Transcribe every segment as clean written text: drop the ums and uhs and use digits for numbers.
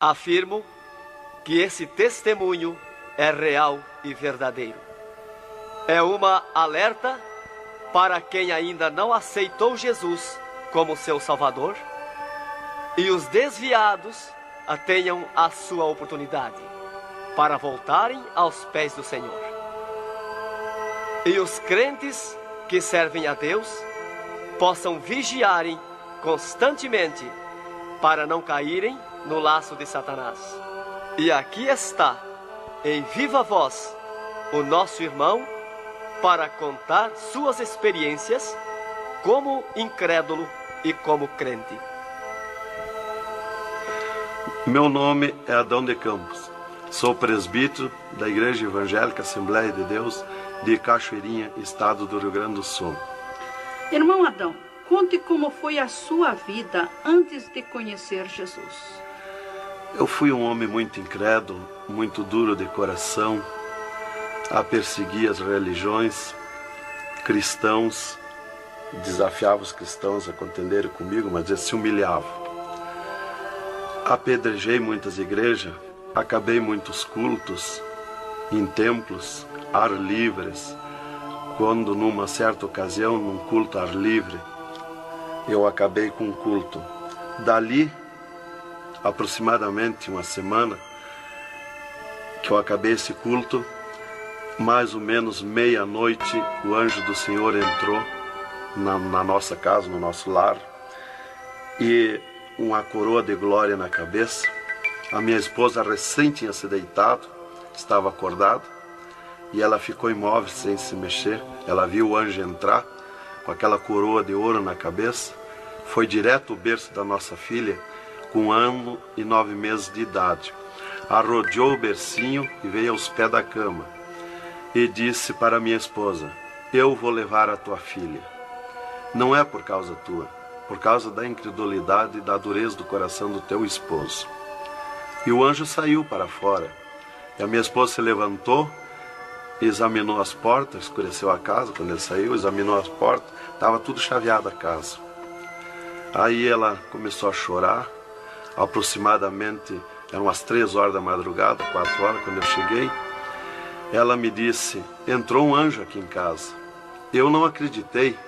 Afirmo que esse testemunho é real e verdadeiro. É uma alerta para quem ainda não aceitou Jesus como seu Salvador, e os desviados tenham a sua oportunidade para voltarem aos pés do Senhor. E os crentes que servem a Deus possam vigiarem constantemente para não caírem no laço de Satanás. E aqui está, em viva voz, o nosso irmão para contar suas experiências como incrédulo e como crente. Meu nome é Adão de Campos. Sou presbítero da Igreja Evangélica Assembleia de Deus de Cachoeirinha, estado do Rio Grande do Sul. Irmão Adão, conte como foi a sua vida antes de conhecer Jesus. Eu fui um homem muito incrédulo, muito duro de coração, a perseguir as religiões, cristãos, desafiava os cristãos a contenderem comigo, mas eles se humilhavam. Apedrejei muitas igrejas, acabei muitos cultos em templos, ar livres, quando numa certa ocasião, num culto ar livre, eu acabei com um culto. Dali, aproximadamente uma semana, que eu acabei esse culto, mais ou menos meia-noite, o anjo do Senhor entrou na nossa casa, no nosso lar, e uma coroa de glória na cabeça. A minha esposa recém tinha se deitado, estava acordada, e ela ficou imóvel sem se mexer. Ela viu o anjo entrar com aquela coroa de ouro na cabeça, foi direto ao berço da nossa filha, com 1 ano e 9 meses de idade. Arrodeou o bercinho e veio aos pés da cama e disse para minha esposa: eu vou levar a tua filha. Não é por causa tua, por causa da incredulidade e da dureza do coração do teu esposo. E o anjo saiu para fora. E a minha esposa se levantou, examinou as portas, escureceu a casa quando ele saiu, examinou as portas, estava tudo chaveado a casa. Aí ela começou a chorar, aproximadamente, eram umas 3 horas da madrugada, 4 horas, quando eu cheguei. Ela me disse: entrou um anjo aqui em casa. Eu não acreditei,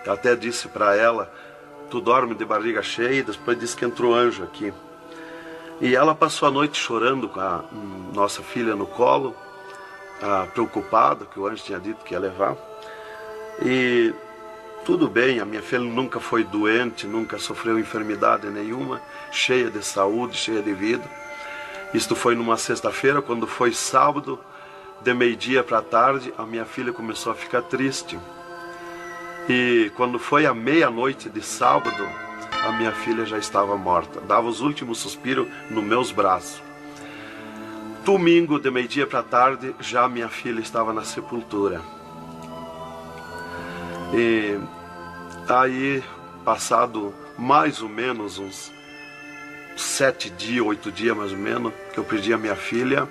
eu até disse para ela: tu dorme de barriga cheia, e depois disse que entrou anjo aqui. E ela passou a noite chorando com a nossa filha no colo, preocupada, que o anjo tinha dito que ia levar. E tudo bem, a minha filha nunca foi doente, nunca sofreu enfermidade nenhuma, cheia de saúde, cheia de vida. Isto foi numa sexta-feira. Quando foi sábado, de meio-dia para tarde, a minha filha começou a ficar triste. E quando foi à meia-noite de sábado, a minha filha já estava morta. Dava os últimos suspiros nos meus braços. Domingo, de meio-dia para tarde, já minha filha estava na sepultura. E aí, passado mais ou menos uns 7 dias, 8 dias mais ou menos, que eu perdi a minha filha,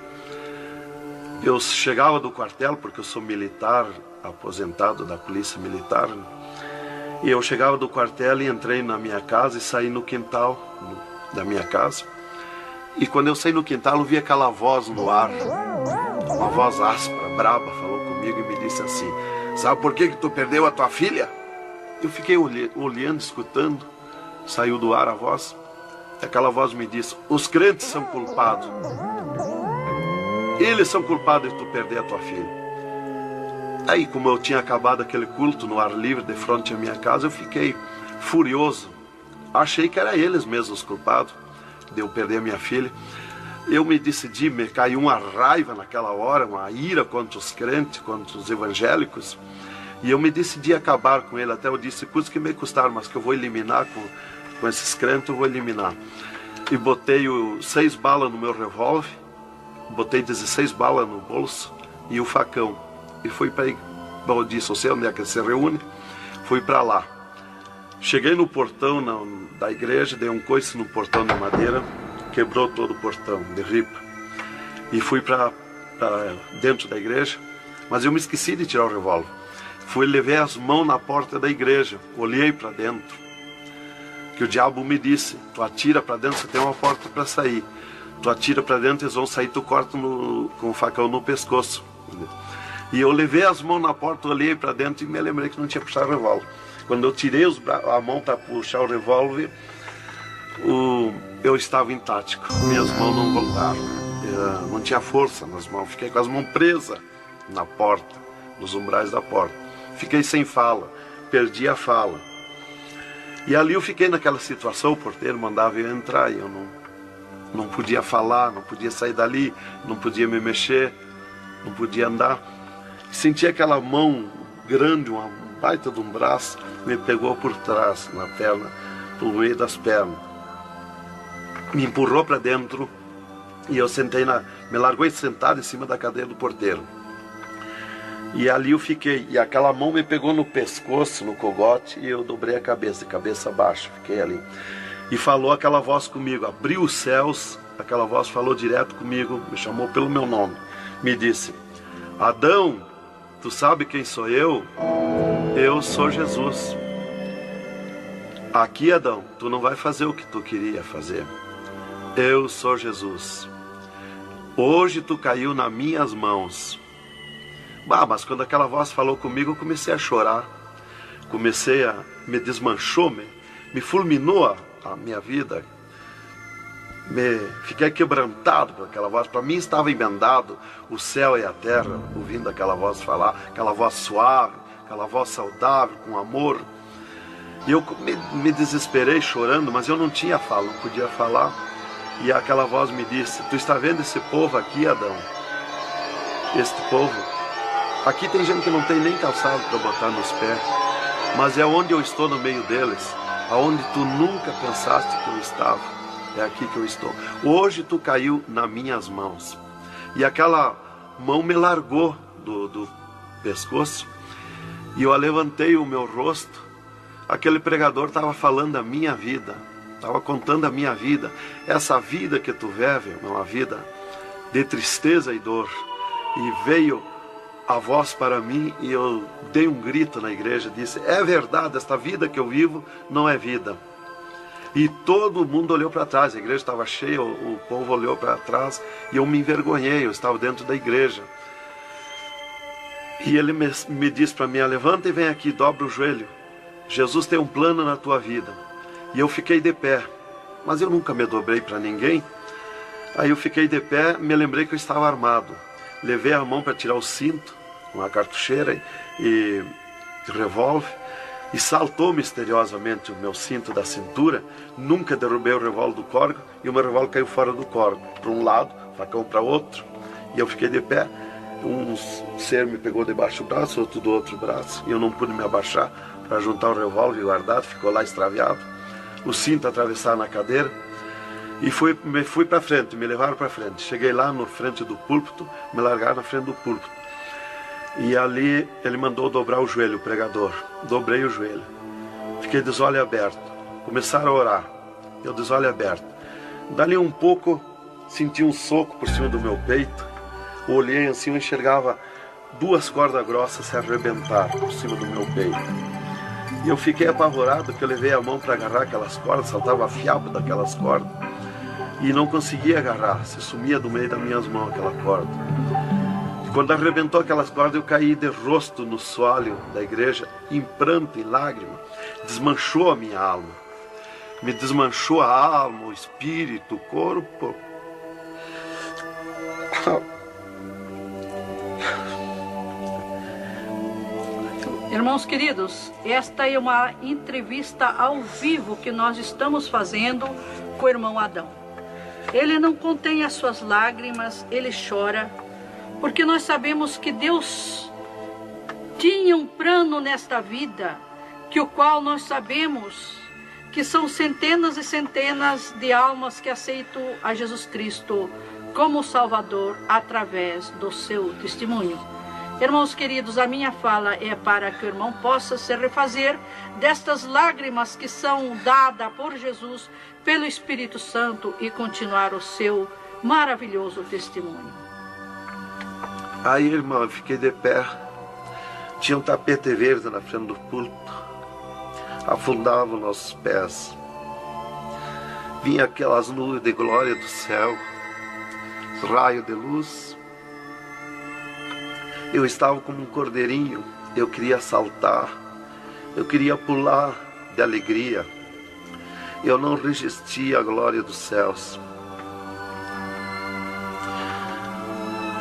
eu chegava do quartel, porque eu sou militar, aposentado da polícia militar, e eu chegava do quartel e entrei na minha casa e saí no quintal da minha casa. E quando eu saí no quintal, eu vi aquela voz no ar, uma voz áspera, braba, falou comigo e me disse assim: sabe por que tu perdeu a tua filha? Eu fiquei olhando, escutando, saiu do ar a voz, e aquela voz me disse: os crentes são culpados. Eles são culpados de tu perder a tua filha. Aí, como eu tinha acabado aquele culto no ar livre de frente à minha casa, eu fiquei furioso. Achei que era eles mesmos os culpados de eu perder a minha filha. Eu me decidi, me caiu uma raiva naquela hora, uma ira contra os crentes, contra os evangélicos. E eu me decidi acabar com ele. Até eu disse: custa que me custar, mas que eu vou eliminar com esses crentes, eu vou eliminar. E botei 6 balas no meu revólver, botei 16 balas no bolso e o facão. E fui para aí. Bom, eu disse: eu sei onde é que ele se reúne. Fui para lá. Cheguei no portão da igreja, dei um coice no portão de madeira, quebrou todo o portão de ripa. E fui para dentro da igreja, mas eu me esqueci de tirar o revólver. Fui, levei as mãos na porta da igreja, olhei para dentro. Que o diabo me disse: tu atira para dentro, você tem uma porta para sair. tu atira para dentro, eles vão sair, tu corta com o facão no pescoço. E eu levei as mãos na porta, olhei para dentro e me lembrei que não tinha puxado o revólver. Quando eu tirei a mão para puxar o revólver, eu estava intático, minhas mãos não voltaram. Não tinha força nas mãos, fiquei com as mãos presas na porta, nos umbrais da porta. Fiquei sem fala, perdi a fala. E ali eu fiquei naquela situação, o porteiro mandava eu entrar e eu não podia falar, não podia sair dali, não podia me mexer, não podia andar. Senti aquela mão grande, uma baita de um braço, me pegou por trás, na perna, pelo meio das pernas. Me empurrou para dentro e eu me largou sentado em cima da cadeira do porteiro. E ali eu fiquei, e aquela mão me pegou no pescoço, no cogote, e eu dobrei a cabeça baixa, fiquei ali. E falou aquela voz comigo, abriu os céus, aquela voz falou direto comigo, me chamou pelo meu nome, me disse: Adão, tu sabe quem sou eu? Eu sou Jesus. Aqui, Adão, tu não vai fazer o que tu queria fazer. Eu sou Jesus. Hoje tu caiu nas minhas mãos. Mas quando aquela voz falou comigo, eu comecei a chorar. Me desmanchou, me fulminou a minha vida. Fiquei quebrantado por aquela voz. Para mim estava emendado o céu e a terra, ouvindo aquela voz falar, aquela voz suave, aquela voz saudável, com amor. E eu me desesperei chorando, mas eu não tinha fala, não podia falar. E aquela voz me disse: tu está vendo esse povo aqui, Adão? Este povo, aqui tem gente que não tem nem calçado para botar nos pés, mas é onde eu estou no meio deles, aonde tu nunca pensaste que eu estava, é aqui que eu estou. Hoje tu caiu nas minhas mãos. E aquela mão me largou do pescoço, e eu levantei o meu rosto. Aquele pregador estava falando da minha vida, estava contando a minha vida. Essa vida que tu vive é uma vida de tristeza e dor. E veio a voz para mim e eu dei um grito na igreja, disse: é verdade, esta vida que eu vivo não é vida. E todo mundo olhou para trás, a igreja estava cheia, o povo olhou para trás e eu me envergonhei, eu estava dentro da igreja. E ele me disse para mim: levanta e vem aqui, dobra o joelho. Jesus tem um plano na tua vida. E eu fiquei de pé, mas eu nunca me dobrei para ninguém. Aí eu fiquei de pé, me lembrei que eu estava armado. Levei a mão para tirar o cinto, uma cartucheira e revólver, e saltou misteriosamente o meu cinto da cintura. Nunca derrubei o revólver do córrego, e o meu revólver caiu fora do córrego, para um lado, facão para outro, e eu fiquei de pé. Um ser me pegou debaixo do braço, outro do outro braço, e eu não pude me abaixar para juntar o revólver e guardar, ficou lá extraviado. O cinto atravessado na cadeira, e fui para frente, me levaram para frente. Cheguei lá na frente do púlpito, me largaram na frente do púlpito. E ali ele mandou dobrar o joelho, o pregador. Dobrei o joelho. Fiquei de olhos abertos. Começaram a orar. Eu de olhos abertos. Dali um pouco, senti um soco por cima do meu peito. Olhei assim, eu enxergava duas cordas grossas se arrebentar por cima do meu peito. E eu fiquei apavorado, porque eu levei a mão para agarrar aquelas cordas, saltava fiapo daquelas cordas. E não conseguia agarrar, se sumia do meio das minhas mãos aquela corda. E quando arrebentou aquelas cordas, eu caí de rosto no soalho da igreja, em pranto, em lágrima. Desmanchou a minha alma. Me desmanchou a alma, o espírito, o corpo. Irmãos queridos, esta é uma entrevista ao vivo que nós estamos fazendo com o irmão Adão. Ele não contém as suas lágrimas, ele chora, porque nós sabemos que Deus tinha um plano nesta vida, que o qual nós sabemos que são centenas e centenas de almas que aceitam a Jesus Cristo como Salvador através do seu testemunho. Irmãos queridos, a minha fala é para que o irmão possa se refazer destas lágrimas que são dadas por Jesus, pelo Espírito Santo, e continuar o seu maravilhoso testemunho. Aí, irmão, eu fiquei de pé. Tinha um tapete verde na frente do púlpito. Afundava os nossos pés. Vinha aquelas nuvens de glória do céu. raio de luz. Eu estava como um cordeirinho, eu queria saltar, eu queria pular de alegria. Eu não resistia à glória dos céus.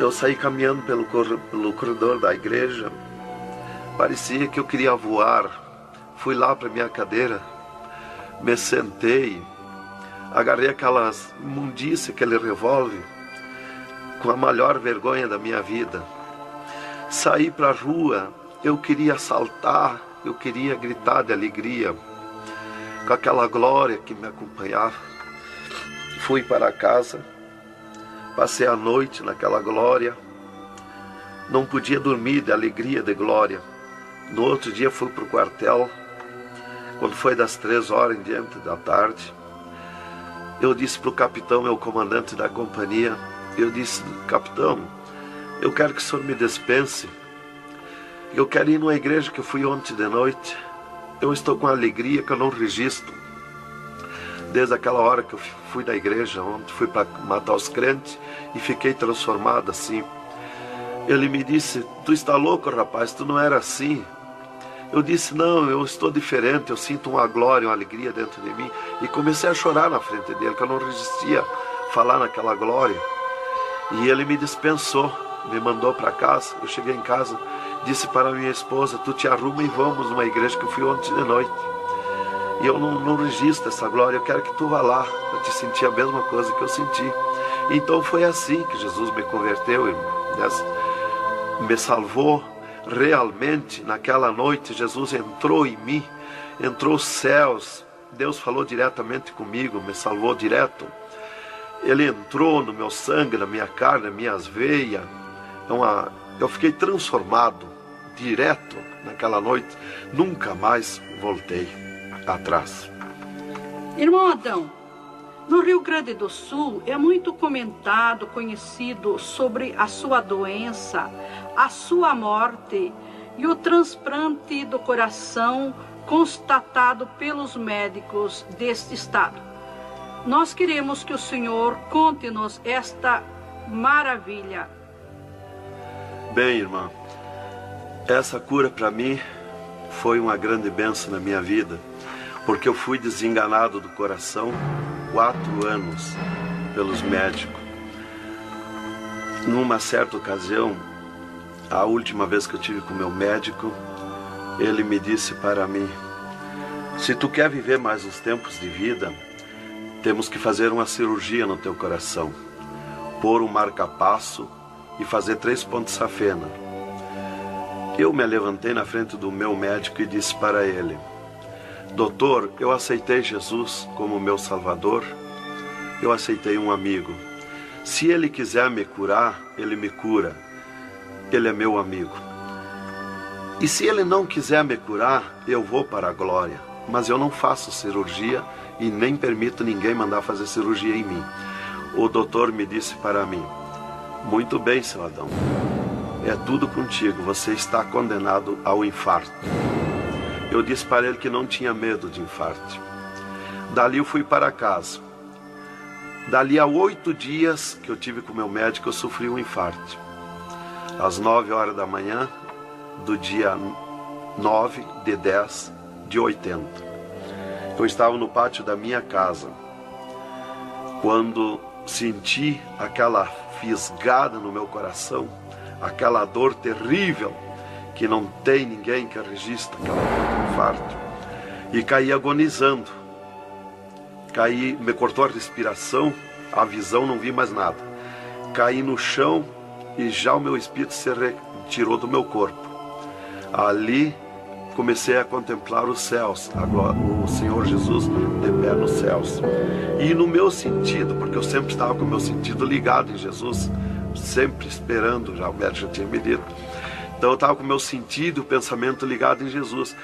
Eu saí caminhando pelo corredor da igreja, parecia que eu queria voar. Fui lá para minha cadeira, me sentei, agarrei aquelas imundícias, aquele revólver, com a maior vergonha da minha vida. Saí para a rua, eu queria saltar, eu queria gritar de alegria, com aquela glória que me acompanhava. Fui para casa, passei a noite naquela glória, não podia dormir de alegria, de glória. No outro dia fui para o quartel, quando foi das 3 horas em diante da tarde, eu disse para o capitão, meu comandante da companhia, eu disse: capitão, eu quero que o senhor me dispense, eu quero ir numa igreja que eu fui ontem de noite, eu estou com alegria que eu não registro. Desde aquela hora que eu fui da igreja ontem, fui para matar os crentes e fiquei transformado assim. Ele me disse: tu está louco, rapaz, tu não era assim. Eu disse: não, eu estou diferente, eu sinto uma glória, uma alegria dentro de mim. E comecei a chorar na frente dele, que eu não resistia falar naquela glória. E ele me dispensou, me mandou para casa. Eu cheguei em casa, disse para minha esposa: tu te arruma e vamos numa igreja que eu fui ontem de noite. E eu não registro essa glória, eu quero que tu vá lá, para te sentir a mesma coisa que eu senti. Então foi assim que Jesus me converteu, me salvou. Realmente, naquela noite, Jesus entrou em mim, entrou os céus, Deus falou diretamente comigo, me salvou direto. Ele entrou no meu sangue, na minha carne, nas minhas veias. Então, eu fiquei transformado, direto naquela noite, nunca mais voltei atrás. Irmão Adão, no Rio Grande do Sul é muito comentado, conhecido sobre a sua doença, a sua morte e o transplante do coração constatado pelos médicos deste estado. Nós queremos que o senhor conte-nos esta maravilha. Bem, irmã, essa cura para mim foi uma grande bênção na minha vida, porque eu fui desenganado do coração 4 anos pelos médicos. Numa certa ocasião, a última vez que eu tive com o meu médico, ele me disse para mim: se tu quer viver mais uns tempos de vida, temos que fazer uma cirurgia no teu coração, pôr um marca-passo e fazer 3 pontos safena. Eu me levantei na frente do meu médico e disse para ele: doutor, eu aceitei Jesus como meu Salvador, eu aceitei um amigo. Se ele quiser me curar, ele me cura. Ele é meu amigo. E se ele não quiser me curar, eu vou para a glória. Mas eu não faço cirurgia e nem permito ninguém mandar fazer cirurgia em mim. O doutor me disse para mim: muito bem, seu Adão, é tudo contigo, você está condenado ao infarto. Eu disse para ele que não tinha medo de infarto. Dali eu fui para casa. Dali a 8 dias que eu tive com o meu médico, eu sofri um infarto. Às 9 horas da manhã do dia 9 de 10 de 80. Eu estava no pátio da minha casa, quando senti aquela fisgada no meu coração, aquela dor terrível, que não tem ninguém que registre aquela dor de infarto, e caí agonizando. Caí, me cortou a respiração, a visão, não vi mais nada. Caí no chão e já o meu espírito se retirou do meu corpo. Ali comecei a contemplar os céus, o Senhor Jesus de pé nos céus. E no meu sentido, porque eu sempre estava com o meu sentido ligado em Jesus, sempre esperando, já o médico já tinha me dito. Então eu estava com o meu sentido, o pensamento ligado em Jesus.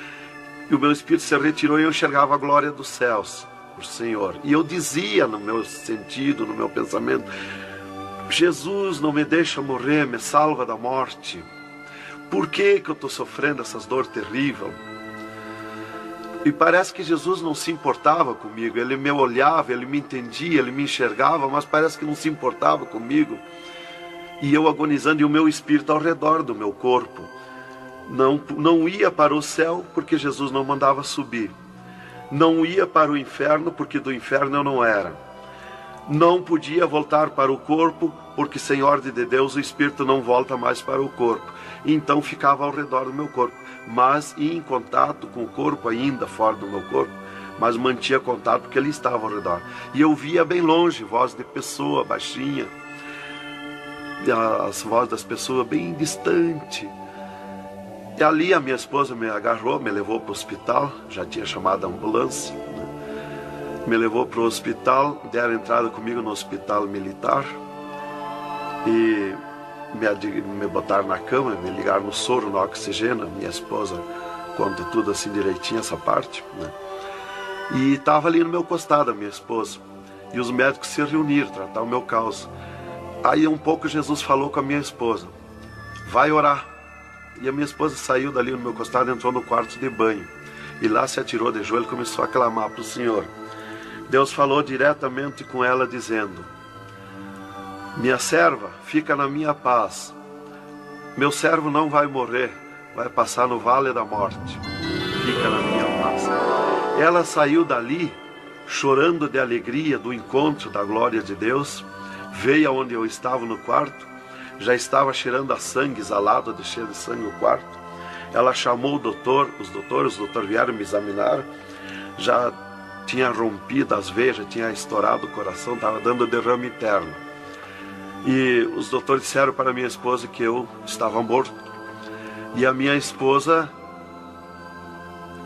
E o meu espírito se retirou e eu enxergava a glória dos céus, o Senhor. E eu dizia no meu sentido, no meu pensamento: Jesus, não me deixa morrer, me salva da morte. Por que eu estou sofrendo essas dores terríveis? E parece que Jesus não se importava comigo. Ele me olhava, ele me entendia, ele me enxergava, mas parece que não se importava comigo. E eu agonizando, e o meu espírito ao redor do meu corpo. Não ia para o céu, porque Jesus não mandava subir. Não ia para o inferno, porque do inferno eu não era. Não podia voltar para o corpo, porque sem ordem de Deus o espírito não volta mais para o corpo. Então ficava ao redor do meu corpo, mas ia em contato com o corpo ainda fora do meu corpo, mas mantinha contato porque ele estava ao redor. E eu via bem longe, voz de pessoa baixinha, as vozes das pessoas bem distante. E ali a minha esposa me agarrou, me levou para o hospital, já tinha chamado a ambulância, né? Me levou para o hospital, deram entrada comigo no hospital militar e me botaram na cama, me ligaram no soro, no oxigênio. Minha esposa conta tudo assim direitinho, essa parte, né? E estava ali no meu costado a minha esposa, e os médicos se reuniram, tratar o meu caso. Aí um pouco Jesus falou com a minha esposa: vai orar. E a minha esposa saiu dali no meu costado, entrou no quarto de banho, e lá se atirou de joelho e começou a clamar para o Senhor. Deus falou diretamente com ela dizendo: minha serva, fica na minha paz. Meu servo não vai morrer, vai passar no vale da morte. Fica na minha paz. Ela saiu dali chorando de alegria do encontro da glória de Deus. Veio aonde eu estava no quarto. Já estava cheirando a sangue, exalado de cheiro de sangue no quarto. Ela chamou o doutor, os doutores vieram me examinar. Já tinha rompido as veias, já tinha estourado o coração, estava dando derrame interno. E os doutores disseram para minha esposa que eu estava morto. E a minha esposa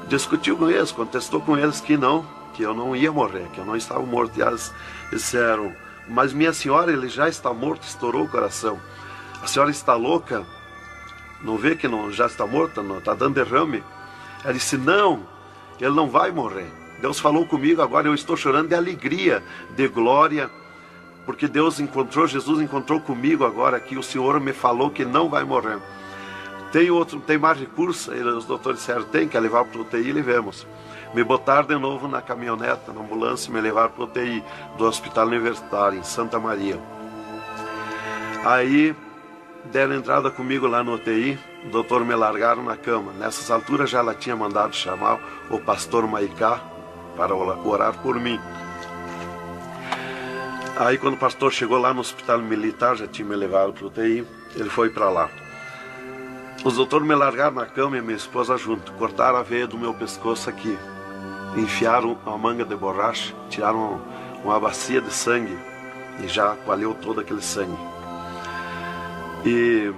discutiu com eles, contestou com eles que eu não ia morrer, que eu não estava morto. E eles disseram: mas minha senhora, ele já está morto, estourou o coração. A senhora está louca? Não vê que não, já está morta? Não, está dando derrame? Ela disse: não, ele não vai morrer. Deus falou comigo agora, eu estou chorando de alegria, de glória, porque Jesus encontrou comigo agora aqui. O Senhor me falou que não vai morrer. Tem mais recurso? Os doutores disseram: tem, quer levar para o UTI? E levemos. Me botaram de novo na caminhonete, na ambulância, e me levaram para o UTI do Hospital Universitário, em Santa Maria. Aí deram entrada comigo lá no UTI, o doutor me largaram na cama. Nessas alturas já ela tinha mandado chamar o pastor Maicá para orar por mim. Aí quando o pastor chegou lá no Hospital Militar, já tinha me levado para o UTI, ele foi para lá. Os doutores me largaram na cama e minha esposa junto, cortaram a veia do meu pescoço aqui, enfiaram uma manga de borracha, tiraram uma bacia de sangue e já coalhou todo aquele sangue. E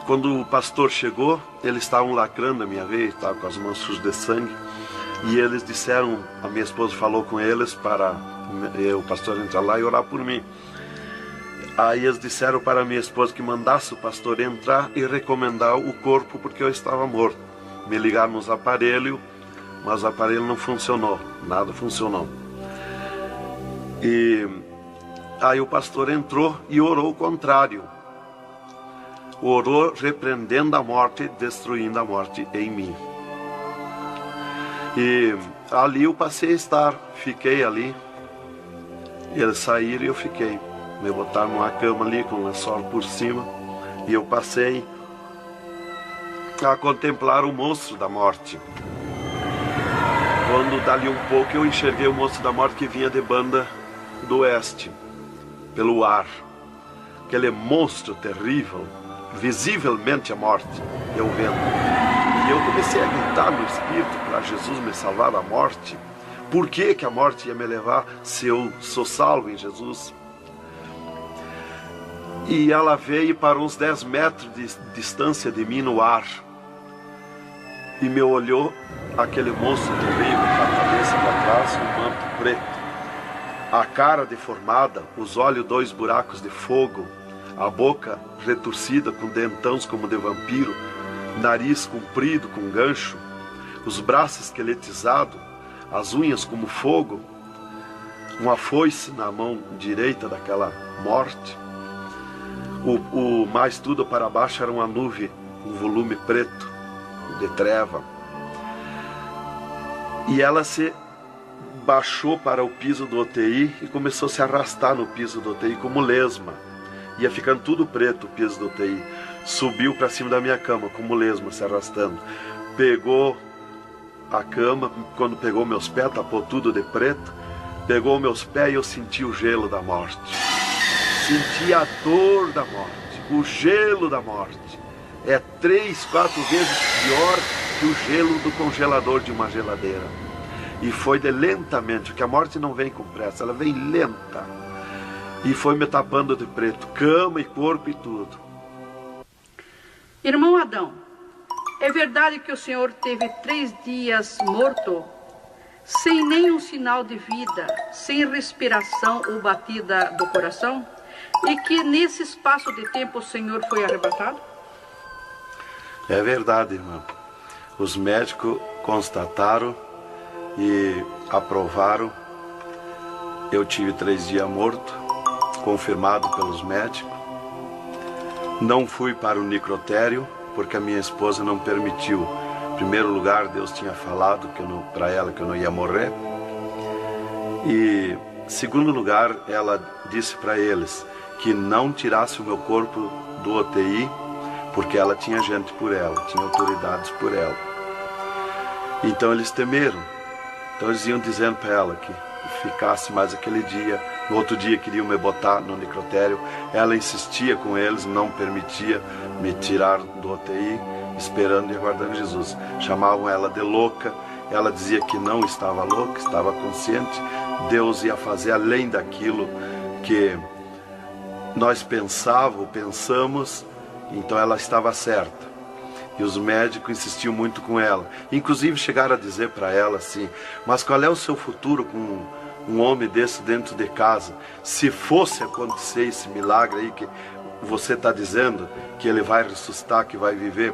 quando o pastor chegou, eles estavam lacrando a minha veia, estavam com as mãos sujas de sangue, e eles disseram, a minha esposa falou com eles para o pastor entrar lá e orar por mim. Aí eles disseram para a minha esposa que mandasse o pastor entrar e recomendar o corpo, porque eu estava morto. Me ligaram nos aparelhos, mas o aparelho não funcionou, nada funcionou. E aí o pastor entrou e orou o contrário. Orou repreendendo a morte, destruindo a morte em mim. E ali eu passei a estar, fiquei ali. Eles saíram e eu fiquei. Me botaram numa cama ali com um lençol por cima. E eu passei a contemplar o monstro da morte. Quando dali um pouco eu enxerguei o monstro da morte que vinha de Banda do Oeste, pelo ar. Aquele monstro terrível, visivelmente a morte, eu vendo. E eu comecei a gritar no espírito para Jesus me salvar da morte. Por que que a morte ia me levar se eu sou salvo em Jesus? E ela veio para uns 10 metros de distância de mim no ar. E me olhou, aquele monstro terrível, com a cabeça para trás, um manto preto. A cara deformada, os olhos 2 buracos de fogo, a boca retorcida com dentões como de vampiro, nariz comprido com gancho, os braços esqueletizados, as unhas como fogo, uma foice na mão direita daquela morte. O mais tudo para baixo era uma nuvem, um volume preto, de treva. E ela se baixou para o piso do UTI e começou a se arrastar no piso do UTI como lesma. Ia ficando tudo preto o piso do UTI. Subiu para cima da minha cama como lesma, se arrastando. Pegou a cama, quando pegou meus pés, tapou tudo de preto. Pegou meus pés e eu senti o gelo da morte. Senti a dor da morte, o gelo da morte. É 3, 4 vezes pior que o gelo do congelador de uma geladeira. E foi de lentamente, porque a morte não vem com pressa, ela vem lenta. E foi me tapando de preto, cama e corpo e tudo. Irmão Adão, é verdade que o senhor teve 3 dias morto, sem nenhum sinal de vida, sem respiração ou batida do coração? E que nesse espaço de tempo o senhor foi arrebatado? É verdade, irmão. Os médicos constataram e aprovaram. Eu tive 3 dias morto, confirmado pelos médicos. Não fui para o necrotério, porque a minha esposa não permitiu. Em primeiro lugar, Deus tinha falado para ela que eu não ia morrer. E, em segundo lugar, ela disse para eles que não tirasse o meu corpo do UTI, porque ela tinha gente por ela, tinha autoridades por ela. Então eles temeram. Então eles iam dizendo para ela que ficasse mais aquele dia. No outro dia queriam me botar no necrotério. Ela insistia com eles, não permitia me tirar do UTI, esperando e aguardando Jesus. Chamavam ela de louca. Ela dizia que não estava louca, estava consciente. Deus ia fazer além daquilo que nós pensamos. Então ela estava certa. E os médicos insistiam muito com ela. Inclusive chegaram a dizer para ela assim: mas qual é o seu futuro com um homem desse dentro de casa? Se fosse acontecer esse milagre aí que você está dizendo, que ele vai ressuscitar, que vai viver,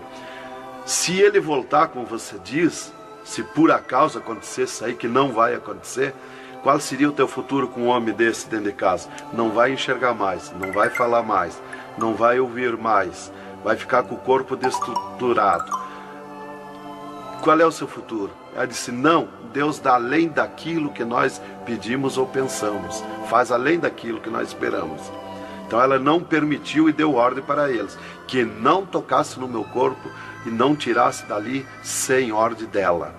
se ele voltar como você diz, se por acaso acontecesse isso aí, que não vai acontecer, qual seria o teu futuro com um homem desse dentro de casa? Não vai enxergar mais, não vai falar mais, não vai ouvir mais, vai ficar com o corpo destruturado. Qual é o seu futuro? Ela disse: não, Deus dá além daquilo que nós pedimos ou pensamos, faz além daquilo que nós esperamos. Então ela não permitiu e deu ordem para eles que não tocasse no meu corpo e não tirasse dali sem ordem dela.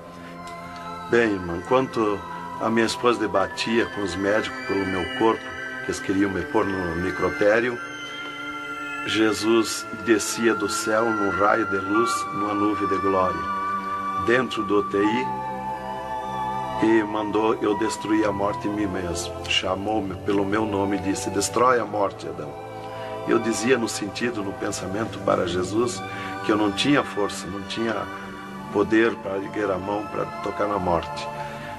Bem, irmão, enquanto a minha esposa debatia com os médicos pelo meu corpo, que eles queriam me pôr no necrotério, Jesus descia do céu num raio de luz, numa nuvem de glória, dentro do UTI, e mandou eu destruir a morte em mim mesmo. Chamou-me pelo meu nome e disse: destrói a morte, Adão. Eu dizia no sentido, no pensamento para Jesus, que eu não tinha força, não tinha poder para erguer a mão para tocar na morte.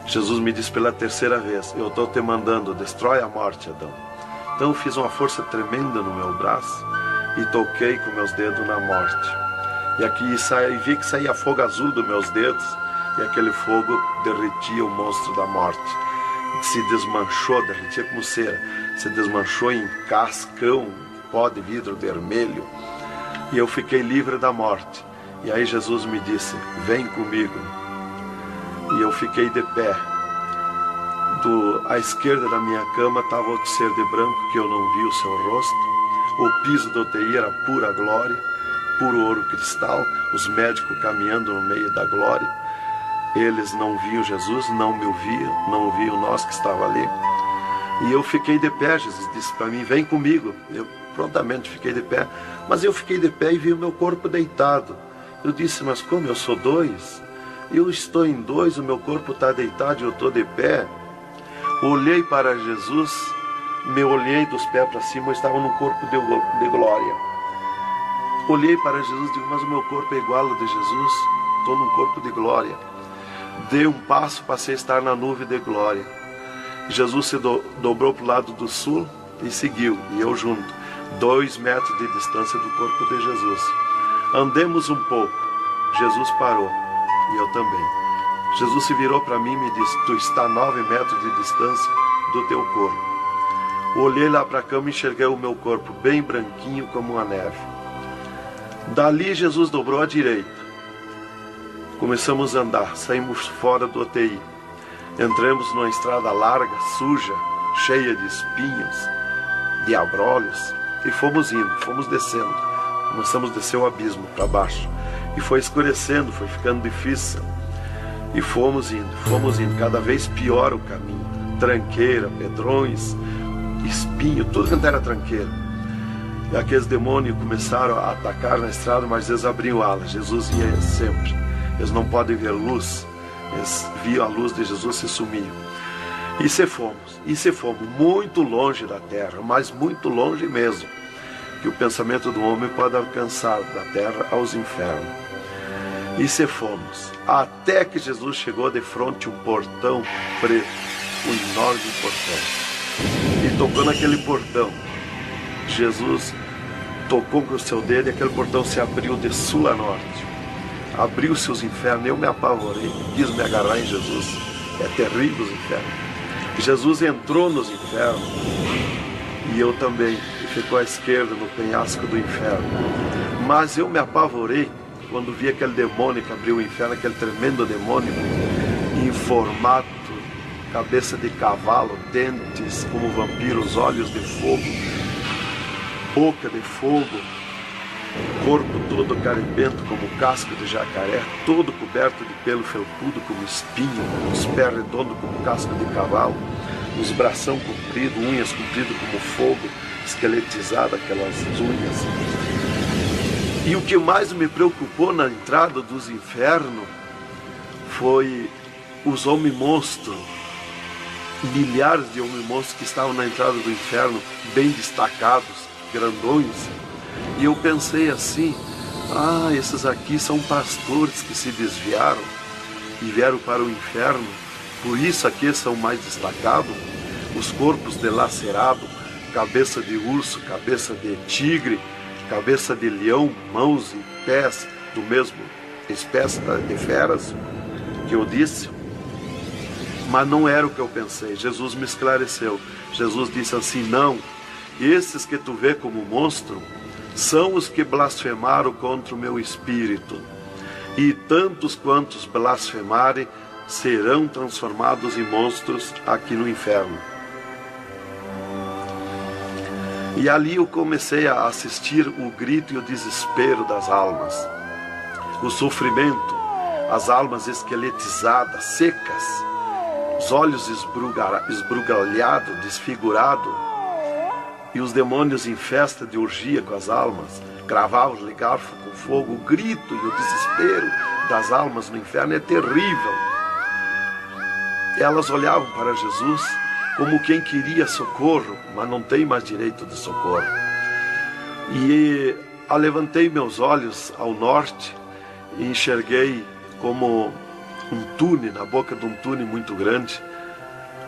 Jesus me disse pela 3ª vez: eu estou te mandando, destrói a morte, Adão. Então eu fiz uma força tremenda no meu braço e toquei com meus dedos na morte. E aqui vi que saía fogo azul dos meus dedos, e aquele fogo derretia o monstro da morte. Se desmanchou, derretia como cera, se desmanchou em cascão, pó de vidro vermelho, e eu fiquei livre da morte. E aí Jesus me disse: vem comigo. E eu fiquei de pé. À esquerda da minha cama estava outro ser de branco, que eu não vi o seu rosto. O piso do UTI era pura glória, puro ouro cristal, os médicos caminhando no meio da glória. Eles não viam Jesus, não me ouviam, não ouviam nós que estava ali. E eu fiquei de pé. Jesus disse para mim: vem comigo. Eu prontamente fiquei de pé, mas eu fiquei de pé e vi o meu corpo deitado. Eu disse: mas como eu sou 2? Eu estou em 2, o meu corpo está deitado e eu estou de pé. Olhei para Jesus, me olhei dos pés para cima, eu estava num corpo de glória. Olhei para Jesus e digo: mas o meu corpo é igual ao de Jesus, estou num corpo de glória. Dei um passo, passei a estar na nuvem de glória. Jesus se dobrou para o lado do sul e seguiu, e eu junto, 2 metros de distância do corpo de Jesus. Andemos um pouco, Jesus parou, e eu também. Jesus se virou para mim e me disse: tu está a 9 metros de distância do teu corpo. Olhei lá para a cama e enxerguei o meu corpo bem branquinho como uma neve. Dali Jesus dobrou à direita. Começamos a andar, saímos fora do UTI. Entramos numa estrada larga, suja, cheia de espinhos, de abrolhos, e fomos indo, fomos descendo. Começamos a descer o abismo para baixo. E foi escurecendo, foi ficando difícil. E fomos indo, cada vez pior o caminho. Tranqueira, pedrões, espinho, tudo quanto era tranqueira. E aqueles demônios começaram a atacar na estrada, mas eles abriam alas. Jesus ia sempre. Eles não podem ver luz. Eles viam a luz de Jesus e sumiam. E se fomos muito longe da terra, mas muito longe mesmo, que o pensamento do homem pode alcançar da terra aos infernos. E se fomos, até que Jesus chegou de frente a um portão preto, um enorme portão. E tocou naquele portão. Jesus tocou com o seu dedo e aquele portão se abriu de sul a norte. Abriu-se os infernos, eu me apavorei, quis me agarrar em Jesus. É terrível os infernos. Jesus entrou nos infernos e eu também, e ficou à esquerda no penhasco do inferno. Mas eu me apavorei quando vi aquele demônio que abriu o inferno, aquele tremendo demônio, em formato, cabeça de cavalo, dentes como vampiros, olhos de fogo, boca de fogo, corpo todo carimbento como casco de jacaré, todo coberto de pelo felpudo como espinho, os pés redondos como casco de cavalo, os bração compridos, unhas compridas como fogo, esqueletizado aquelas unhas. E o que mais me preocupou na entrada dos infernos foi os homens-monstros, milhares de homens-monstros que estavam na entrada do inferno, bem destacados, grandões. E eu pensei assim, esses aqui são pastores que se desviaram e vieram para o inferno, por isso aqui são mais destacados, os corpos dilacerados, cabeça de urso, cabeça de tigre, cabeça de leão, mãos e pés do mesmo espécie de feras que eu disse. Mas não era o que eu pensei. Jesus me esclareceu. Jesus disse assim, não, esses que tu vê como monstro são os que blasfemaram contra o meu espírito, e tantos quantos blasfemarem serão transformados em monstros aqui no inferno. E ali eu comecei a assistir o grito e o desespero das almas, o sofrimento, as almas esqueletizadas, secas, os olhos esbugalhados, desfigurados, e os demônios em festa de orgia com as almas, cravavam-lhe garfo com fogo. O grito e o desespero das almas no inferno é terrível. Elas olhavam para Jesus como quem queria socorro, mas não tem mais direito de socorro. E levantei meus olhos ao norte e enxerguei como um túnel, na boca de um túnel muito grande,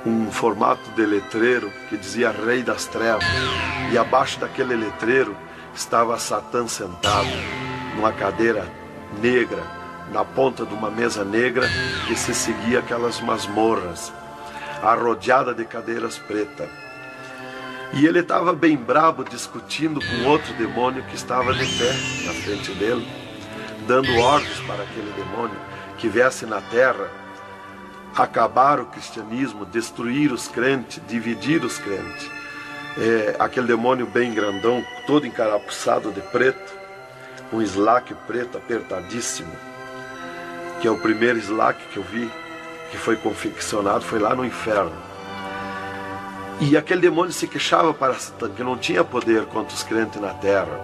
um formato de letreiro que dizia Rei das Trevas. E abaixo daquele letreiro estava Satã sentado numa cadeira negra, na ponta de uma mesa negra que se seguia aquelas masmorras, arrodeada de cadeiras pretas. E ele estava bem brabo discutindo com outro demônio que estava de pé na frente dele, dando ordens para aquele demônio que viesse na terra acabar o cristianismo, destruir os crentes, dividir os crentes. Aquele demônio bem grandão, todo encarapuçado de preto, um slack preto apertadíssimo, que é o primeiro slack que eu vi, que foi confeccionado, foi lá no inferno. E aquele demônio se queixava para Satã, que não tinha poder contra os crentes na terra,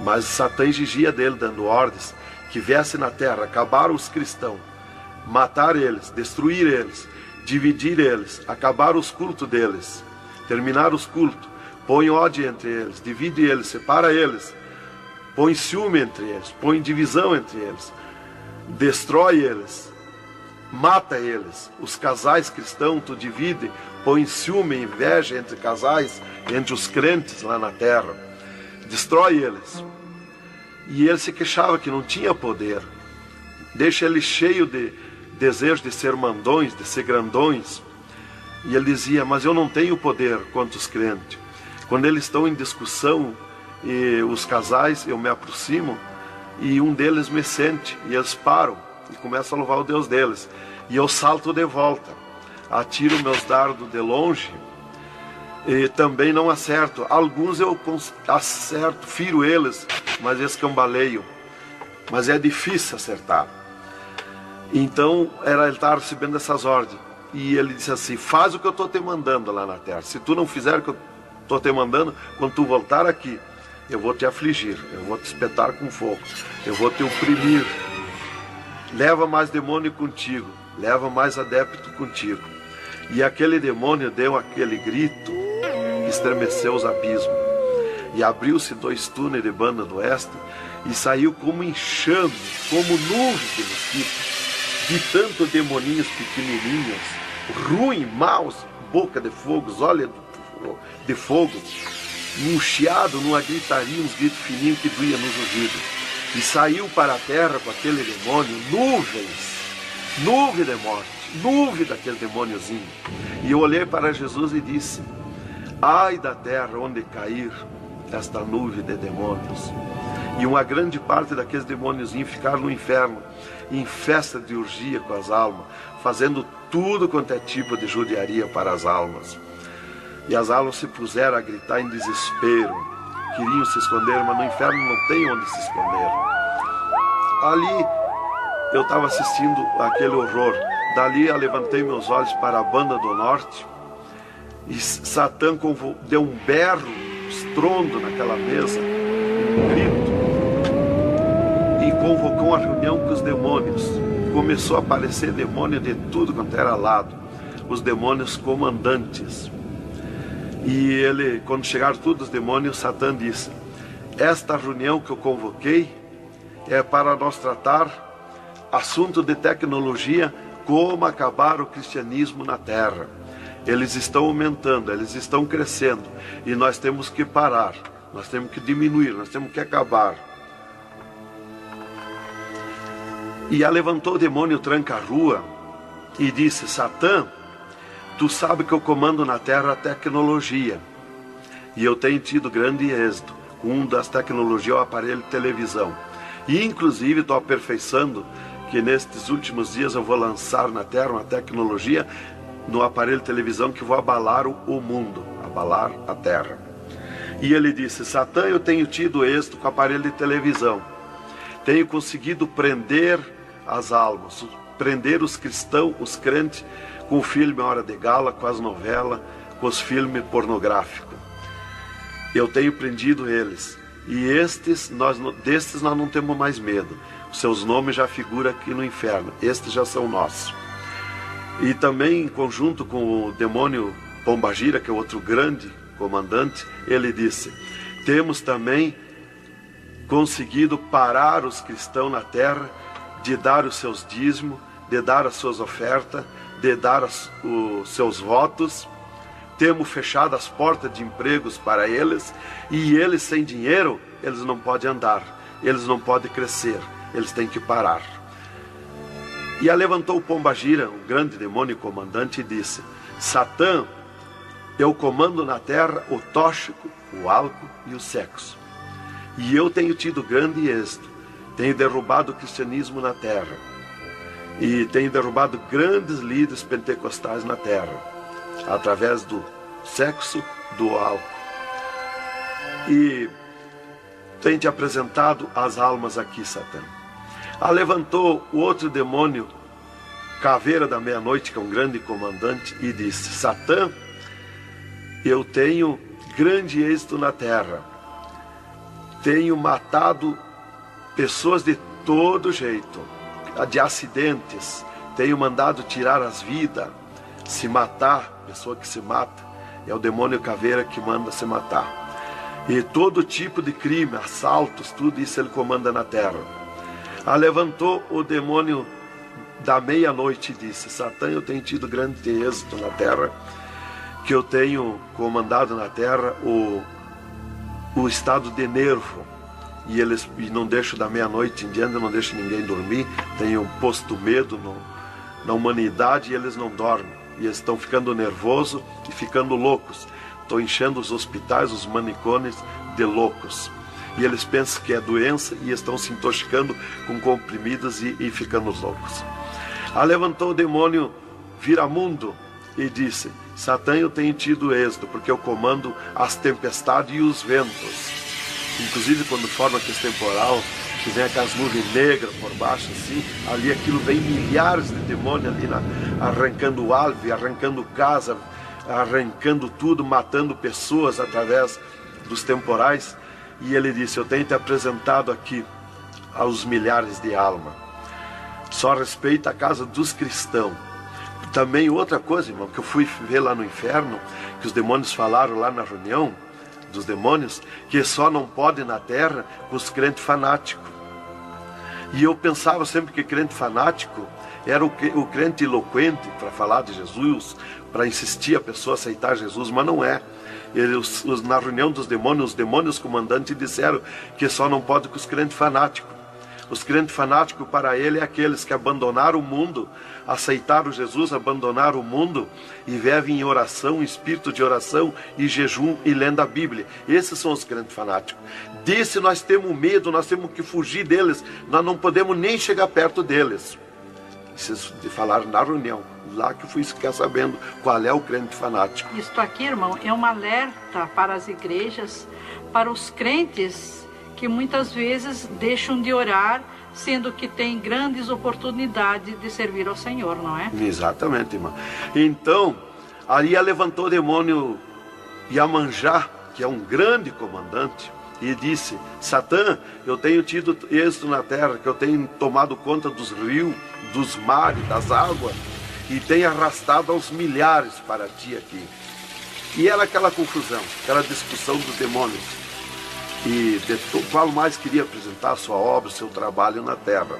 mas Satã exigia dele, dando ordens, que viesse na terra, acabar os cristãos, matar eles, destruir eles, dividir eles, acabar os cultos deles, terminar os cultos, põe ódio entre eles, divide eles, separa eles, põe ciúme entre eles, põe divisão entre eles, destrói eles, mata eles. Os casais cristãos tu divide, põe ciúme e inveja entre casais, entre os crentes lá na terra, destrói eles. E ele se queixava que não tinha poder, deixa ele cheio de desejo de ser mandões, de ser grandões. E ele dizia, mas eu não tenho poder contra os crentes. Quando eles estão em discussão, e os casais, eu me aproximo, e um deles me sente, e eles param. e começam a louvar o Deus deles. E eu salto de volta, atiro meus dardos de longe e também não acerto. Alguns eu acerto, firo eles, mas escambaleio. Mas é difícil acertar. Então ele estava recebendo essas ordens. E ele disse assim: faz o que eu estou te mandando lá na terra. Se tu não fizer o que eu estou te mandando, quando tu voltar aqui, eu vou te afligir, eu vou te espetar com fogo, eu vou te oprimir. Leva mais demônio contigo, leva mais adepto contigo. E aquele demônio deu aquele grito que estremeceu os abismos. E abriu-se 2 túneis de banda do oeste e saiu como enxame, como nuvem de mosquitos, de tantos demoninhos pequenininhos, ruins, maus, boca de fogo, olhos de fogo, num chiado, numa gritaria, uns gritos fininhos que doía nos ouvidos. E saiu para a terra com aquele demônio, nuvem de morte, nuvem daquele demôniozinho. E eu olhei para Jesus e disse: ai da terra onde cair esta nuvem de demônios. E uma grande parte daqueles demôniozinhos ficaram no inferno, em festa de orgia com as almas, fazendo tudo quanto é tipo de judiaria para as almas. E as almas se puseram a gritar em desespero, queriam se esconder, mas no inferno não tem onde se esconder. Ali eu estava assistindo aquele horror. Dali eu levantei meus olhos para a banda do norte e Satã deu um berro, um estrondo naquela mesa, um grito, e convocou uma reunião com os demônios. Começou a aparecer demônio de tudo quanto era lado, os demônios comandantes. E ele, quando chegaram todos os demônios, Satã disse: esta reunião que eu convoquei é para nós tratar assunto de tecnologia, como acabar o cristianismo na terra. Eles estão aumentando, eles estão crescendo, e nós temos que parar, nós temos que diminuir, nós temos que acabar. E levantou o demônio tranca-rua e disse: Satã, tu sabe que eu comando na terra a tecnologia, e eu tenho tido grande êxito. Um das tecnologias é o aparelho de televisão, e inclusive estou aperfeiçoando que nestes últimos dias eu vou lançar na terra uma tecnologia no aparelho de televisão que vou abalar o mundo, abalar a terra. E ele disse: Satã, eu tenho tido êxito com o aparelho de televisão, tenho conseguido prender as almas, prender os cristãos, os crentes, com o filme Hora de Gala, com as novelas, com os filmes pornográficos. Eu tenho prendido eles. E destes nós não temos mais medo. Os seus nomes já figuram aqui no inferno. Estes já são nossos. E também, em conjunto com o demônio Pombagira, que é outro grande comandante, ele disse: temos também conseguido parar os cristãos na terra de dar os seus dízimos, de dar as suas ofertas, de dar os seus votos. Temos fechado as portas de empregos para eles, e eles sem dinheiro, eles não podem andar, eles não podem crescer, eles têm que parar. E levantou o Pombagira, o grande demônio comandante, e disse: Satã, eu comando na terra o tóxico, o álcool e o sexo, e eu tenho tido grande êxito, tenho derrubado o cristianismo na terra, e tenho derrubado grandes líderes pentecostais na terra, através do sexo, do álcool. E tenho te apresentado as almas aqui, Satã. Levantou o outro demônio, Caveira da Meia-Noite, que é um grande comandante, e disse: Satã, eu tenho grande êxito na terra, tenho matado pessoas de todo jeito, de acidentes, tenho mandado tirar as vidas, se matar, pessoa que se mata, é o demônio Caveira que manda se matar. E todo tipo de crime, assaltos, tudo isso ele comanda na terra. Levantou o demônio da Meia-Noite e disse: Satã, eu tenho tido grande êxito na terra, que eu tenho comandado na terra o estado de nervo, e não deixo da meia-noite em diante, não deixo ninguém dormir, tenho posto medo na humanidade, e eles não dormem, e eles estão ficando nervosos e ficando loucos. Estou enchendo os hospitais, os manicômios de loucos. e eles pensam que é doença e estão se intoxicando com comprimidos e ficando loucos. Levantou o demônio viramundo e disse: Satã, eu tenho tido êxito, porque eu comando as tempestades e os ventos. Inclusive quando forma aquele temporal, que vem aquelas nuvens negras por baixo assim, ali aquilo vem milhares de demônios ali arrancando árvore, arrancando casa, arrancando tudo, matando pessoas através dos temporais. E ele disse: eu tenho te apresentado aqui aos milhares de almas. Só respeita a casa dos cristãos. Também outra coisa, irmão, que eu fui ver lá no inferno, que os demônios falaram lá na reunião dos demônios, que só não pode na terra com os crentes fanáticos. E eu pensava sempre que crente fanático era o crente eloquente para falar de Jesus, para insistir a pessoa a aceitar Jesus, mas não é. Na reunião dos demônios, os demônios comandantes disseram que só não pode com os crentes fanáticos. Os crentes fanáticos para ele é aqueles que abandonaram o mundo, aceitaram Jesus, abandonaram o mundo e vivem em oração, em espírito de oração e jejum e lendo a Bíblia. Esses são os crentes fanáticos. Desse nós temos medo, nós temos que fugir deles, nós não podemos nem chegar perto deles. Vocês falaram na reunião, lá que eu fui ficar sabendo qual é o crente fanático. Isto aqui, irmão, é um alerta para as igrejas, para os crentes que muitas vezes deixam de orar, sendo que tem grandes oportunidades de servir ao Senhor, não é? Exatamente, irmão. Então, ali levantou o demônio Iemanjá, que é um grande comandante, e disse: Satã, eu tenho tido êxito na terra, que eu tenho tomado conta dos rios, dos mares, das águas, e tenho arrastado aos milhares para ti aqui. E era aquela confusão, aquela discussão dos demônios. E qual mais queria apresentar a sua obra, o seu trabalho na terra.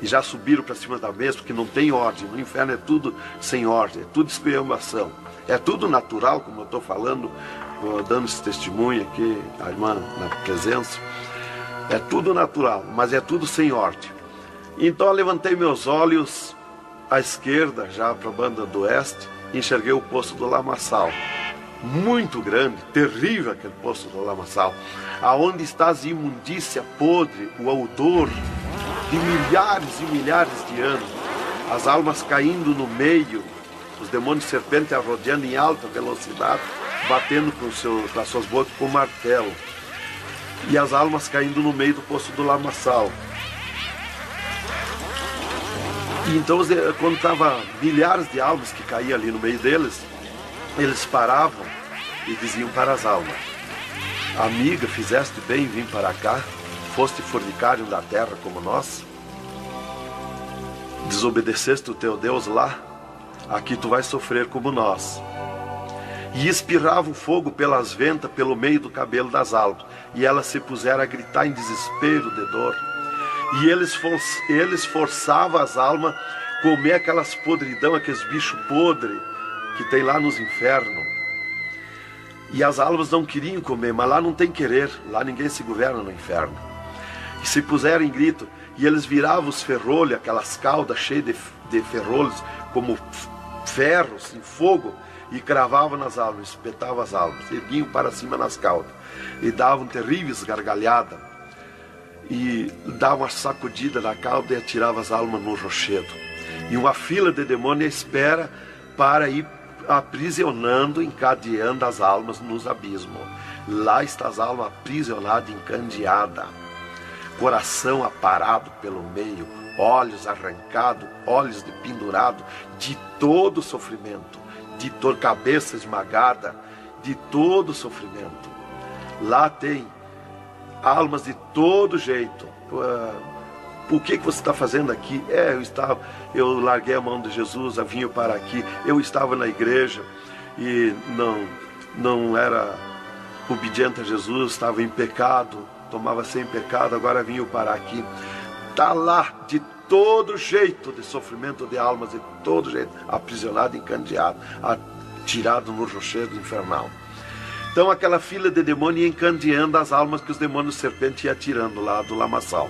E já subiram para cima da mesa, porque não tem ordem. No inferno é tudo sem ordem, é tudo esculhambação. É tudo natural, como eu estou falando, dando esse testemunho aqui, a irmã na presença. É tudo natural, mas é tudo sem ordem. Então eu levantei meus olhos à esquerda, já para a banda do oeste, e enxerguei o poço do lamaçal. Muito grande, terrível aquele poço do lamaçal, aonde está a imundícia podre, o odor de milhares e milhares de anos, as almas caindo no meio, os demônios serpentes rodeando em alta velocidade, batendo com as suas bocas com martelo, e as almas caindo no meio do poço do lamaçal. E então, quando estava milhares de almas que caíam ali no meio deles, eles paravam e diziam para as almas: amiga, fizeste bem em vir para cá, foste fornicário da terra como nós, desobedeceste o teu Deus lá, aqui tu vais sofrer como nós. E espirrava o fogo pelas ventas, pelo meio do cabelo das almas, e elas se puseram a gritar em desespero de dor. E eles forçavam as almas a comer aquelas podridão, aqueles bichos podres que tem lá nos infernos. E as almas não queriam comer, mas lá não tem querer, lá ninguém se governa no inferno. E se puseram em grito, e eles viravam os ferrolhos, aquelas caudas cheias de ferrolhos, como ferros em fogo, e cravavam nas almas, espetavam as almas, erguiam para cima nas caudas, e davam terríveis gargalhadas, e davam uma sacudida na cauda e atiravam as almas no rochedo. E uma fila de demônios espera para ir aprisionando, encadeando as almas nos abismos. Lá está as almas aprisionadas, encandeadas, coração aparado pelo meio, olhos arrancados, olhos de pendurado, de todo sofrimento, de cabeça esmagada, de todo sofrimento. Lá tem almas de todo jeito. O que você está fazendo aqui? Eu larguei a mão de Jesus, eu vim para aqui. Eu estava na igreja e não era obediente a Jesus, estava em pecado, tomava sem pecado, agora vim para aqui. Está lá de todo jeito de sofrimento de almas, de todo jeito, aprisionado, encandeado, atirado no rochedo infernal. Então aquela fila de demônios ia encandeando as almas que os demônios serpentes iam tirando lá do lamaçal.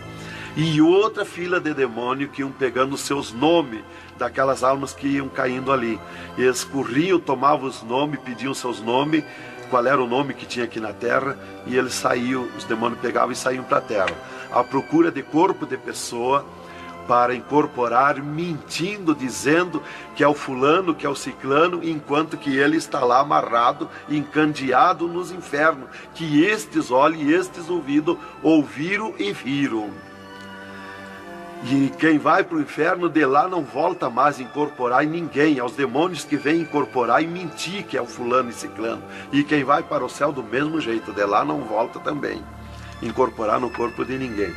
E outra fila de demônios que iam pegando os seus nomes daquelas almas que iam caindo ali. Eles corriam, tomavam os nomes, pediam seus nomes, qual era o nome que tinha aqui na terra, e eles saíam, os demônios pegavam e saíam para a terra, à procura de corpo de pessoa, para incorporar, mentindo, dizendo que é o fulano, que é o ciclano, enquanto que ele está lá amarrado, encandeado nos infernos, que estes olhos e estes ouvidos ouviram e viram. E quem vai para o inferno de lá não volta mais a incorporar em ninguém, aos demônios que vêm incorporar e mentir que é o fulano e ciclano. E quem vai para o céu do mesmo jeito, de lá não volta também, incorporar no corpo de ninguém.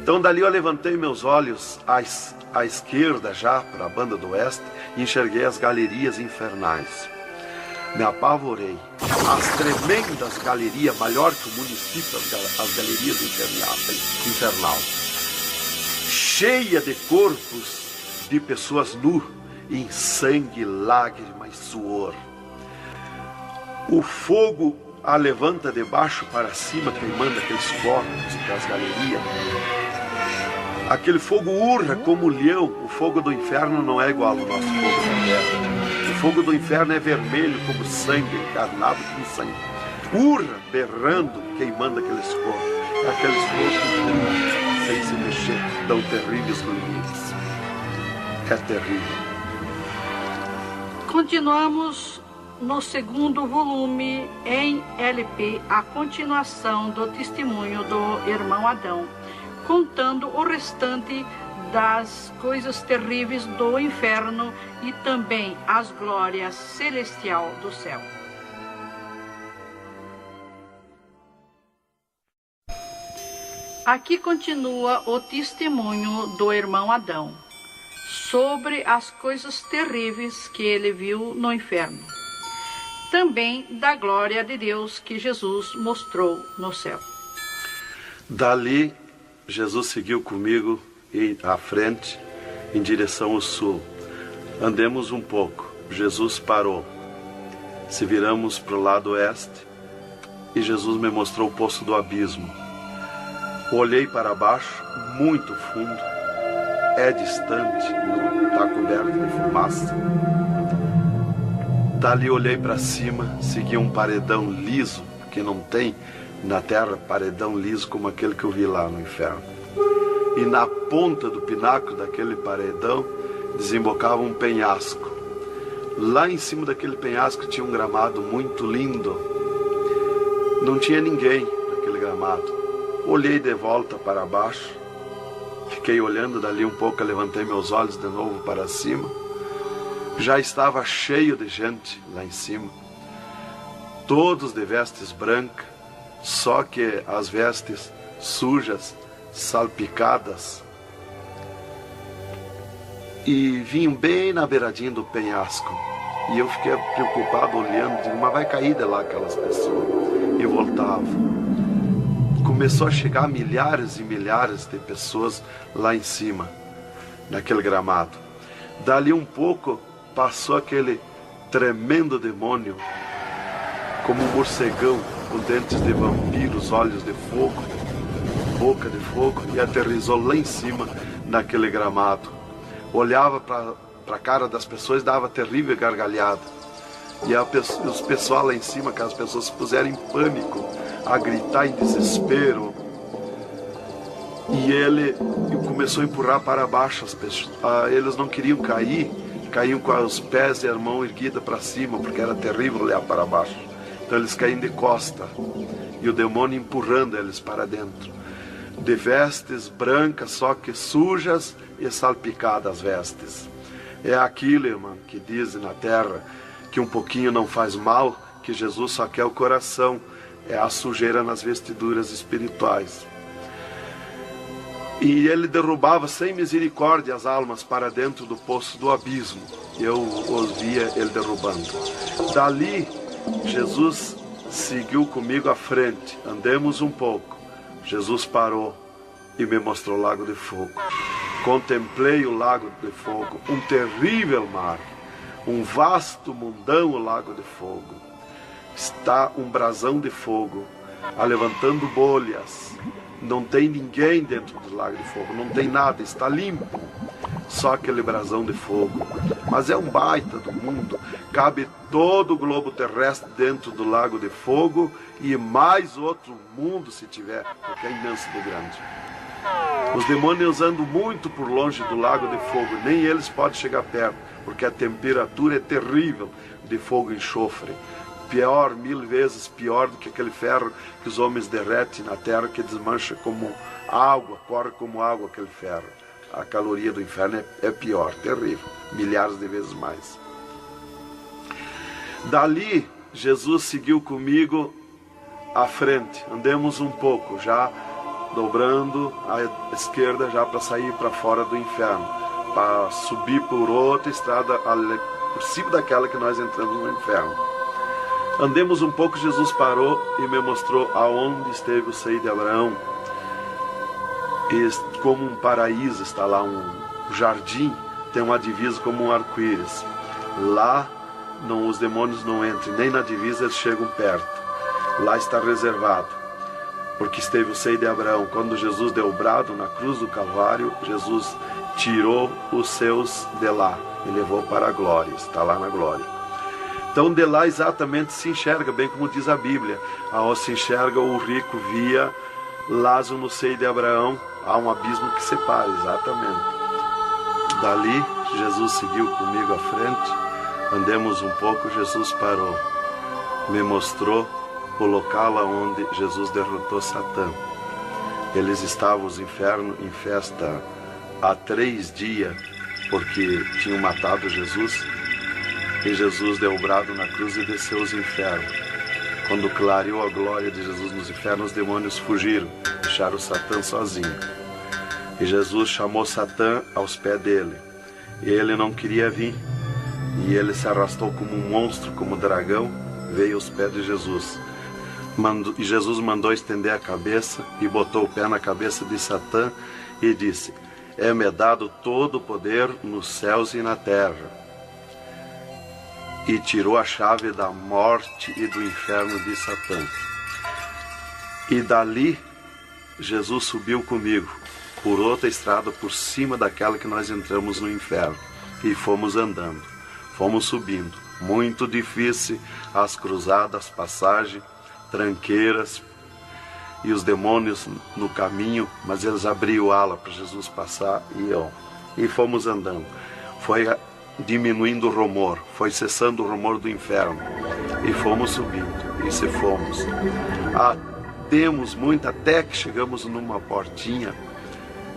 Então dali eu levantei meus olhos à esquerda já, para a banda do oeste, e enxerguei as galerias infernais. Me apavorei. As tremendas galerias, maior que o município, as galerias infernal, cheia de corpos de pessoas nu, em sangue, lágrima e suor. O fogo a levanta de baixo para cima, queimando aqueles corpos das galerias. Aquele fogo urra como leão. O fogo do inferno não é igual ao nosso fogo da terra. O fogo do inferno é vermelho como sangue, encarnado como sangue. Urra, berrando, queimando aqueles corpos. Aqueles corpos sem se mexer, dão terríveis grunhidos. É terrível. Continuamos no segundo volume em LP, a continuação do testemunho do irmão Adão, contando o restante das coisas terríveis do inferno e também as glórias celestial do céu. Aqui continua o testemunho do irmão Adão sobre as coisas terríveis que ele viu no inferno. Também da glória de Deus que Jesus mostrou no céu. Dali, Jesus seguiu comigo à frente, em direção ao sul. Andemos um pouco. Jesus parou. Se viramos para o lado oeste, e Jesus me mostrou o poço do abismo. Olhei para baixo, muito fundo. É distante, está coberto de fumaça. Dali olhei para cima, segui um paredão liso, porque não tem na terra paredão liso como aquele que eu vi lá no inferno. E na ponta do pináculo daquele paredão desembocava um penhasco. Lá em cima daquele penhasco tinha um gramado muito lindo. Não tinha ninguém naquele gramado. Olhei de volta para baixo, fiquei olhando dali um pouco, levantei meus olhos de novo para cima. Já estava cheio de gente lá em cima, todos de vestes brancas, só que as vestes sujas, salpicadas, e vinham bem na beiradinha do penhasco. E eu fiquei preocupado olhando, digo, mas vai cair de lá aquelas pessoas. E voltava. Começou a chegar milhares e milhares de pessoas lá em cima, naquele gramado. Dali um pouco, passou aquele tremendo demônio, como um morcegão, com dentes de vampiros, olhos de fogo, boca de fogo, e aterrissou lá em cima, naquele gramado. Olhava para a cara das pessoas e dava terrível gargalhada. E os pessoal lá em cima, aquelas pessoas se puseram em pânico, a gritar em desespero. E ele começou a empurrar para baixo as pessoas. Eles não queriam cair, caíam com os pés e a mão erguida para cima, porque era terrível olhar para baixo. Então eles caíam de costa, e o demônio empurrando eles para dentro. De vestes brancas, só que sujas e salpicadas as vestes. É aquilo, irmão, que dizem na terra, que um pouquinho não faz mal, que Jesus só quer o coração. É a sujeira nas vestiduras espirituais. E ele derrubava sem misericórdia as almas para dentro do poço do abismo. Eu os via ele derrubando. Dali, Jesus seguiu comigo à frente. Andemos um pouco. Jesus parou e me mostrou o lago de fogo. Contemplei o lago de fogo, um terrível mar, um vasto mundão, o lago de fogo. Está um brasão de fogo, levantando bolhas. Não tem ninguém dentro do lago de fogo, não tem nada, está limpo. só aquele brasão de fogo. Mas é um baita do mundo. Cabe todo o globo terrestre dentro do lago de fogo e mais outro mundo se tiver, porque é imenso de grande. Os demônios andam muito por longe do lago de fogo, nem eles podem chegar perto, porque a temperatura é terrível de fogo e enxofre. Pior, 1000 vezes pior do que aquele ferro que os homens derretem na terra, que desmancha como água, corre como água aquele ferro. A caloria do inferno é pior, terrível, milhares de vezes mais. Dali, Jesus seguiu comigo à frente. Andemos um pouco, já dobrando à esquerda, já para sair para fora do inferno, para subir por outra estrada, por cima daquela que nós entramos no inferno. Andemos um pouco, Jesus parou e me mostrou aonde esteve o seio de Abraão. E como um paraíso está lá, um jardim, tem uma divisa como um arco-íris. Lá os demônios não entram, nem na divisa eles chegam perto. Lá está reservado, porque esteve o seio de Abraão. Quando Jesus deu o brado na cruz do Calvário, Jesus tirou os seus de lá e levou para a glória, está lá na glória. Então de lá exatamente se enxerga, bem como diz a Bíblia, aonde se enxerga o rico via Lázaro no seio de Abraão, há um abismo que separa, exatamente. Dali Jesus seguiu comigo à frente, andemos um pouco, Jesus parou, me mostrou o local onde Jesus derrotou Satã. Eles estavam, os infernos, em festa há 3 dias, porque tinham matado Jesus, e Jesus deu o brado na cruz e desceu aos infernos. Quando clareou a glória de Jesus nos infernos, os demônios fugiram, deixaram Satã sozinho. E Jesus chamou Satã aos pés dele, e ele não queria vir, e ele se arrastou como um monstro, como um dragão, veio aos pés de Jesus. E Jesus mandou estender a cabeça e botou o pé na cabeça de Satã e disse: é-me dado todo o poder nos céus e na terra. E tirou a chave da morte e do inferno de Satã. E dali Jesus subiu comigo por outra estrada por cima daquela que nós entramos no inferno, e fomos andando, fomos subindo, muito difícil, as cruzadas, passagem, tranqueiras, e os demônios no caminho, mas eles abriam ala para Jesus passar, e fomos andando. Foi diminuindo o rumor, foi cessando o rumor do inferno, e fomos subindo, e se fomos. Demos muito, até que chegamos numa portinha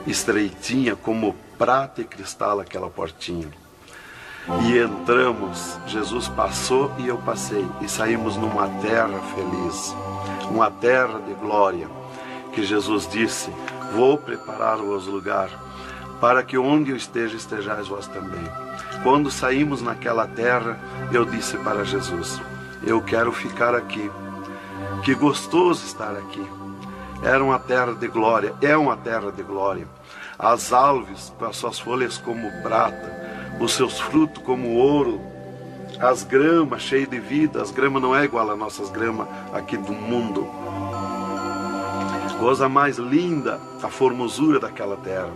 estreitinha, como prata e cristal aquela portinha. E entramos, Jesus passou e eu passei, e saímos numa terra feliz, uma terra de glória, que Jesus disse: vou preparar-vos lugar, para que onde eu esteja, estejais vós também. Quando saímos naquela terra, eu disse para Jesus: eu quero ficar aqui, que gostoso estar aqui. Era uma terra de glória, é uma terra de glória. As árvores com as suas folhas como prata, os seus frutos como ouro, as gramas cheias de vida. As gramas não é igual às nossas gramas aqui do mundo. Coisa mais linda, a formosura daquela terra.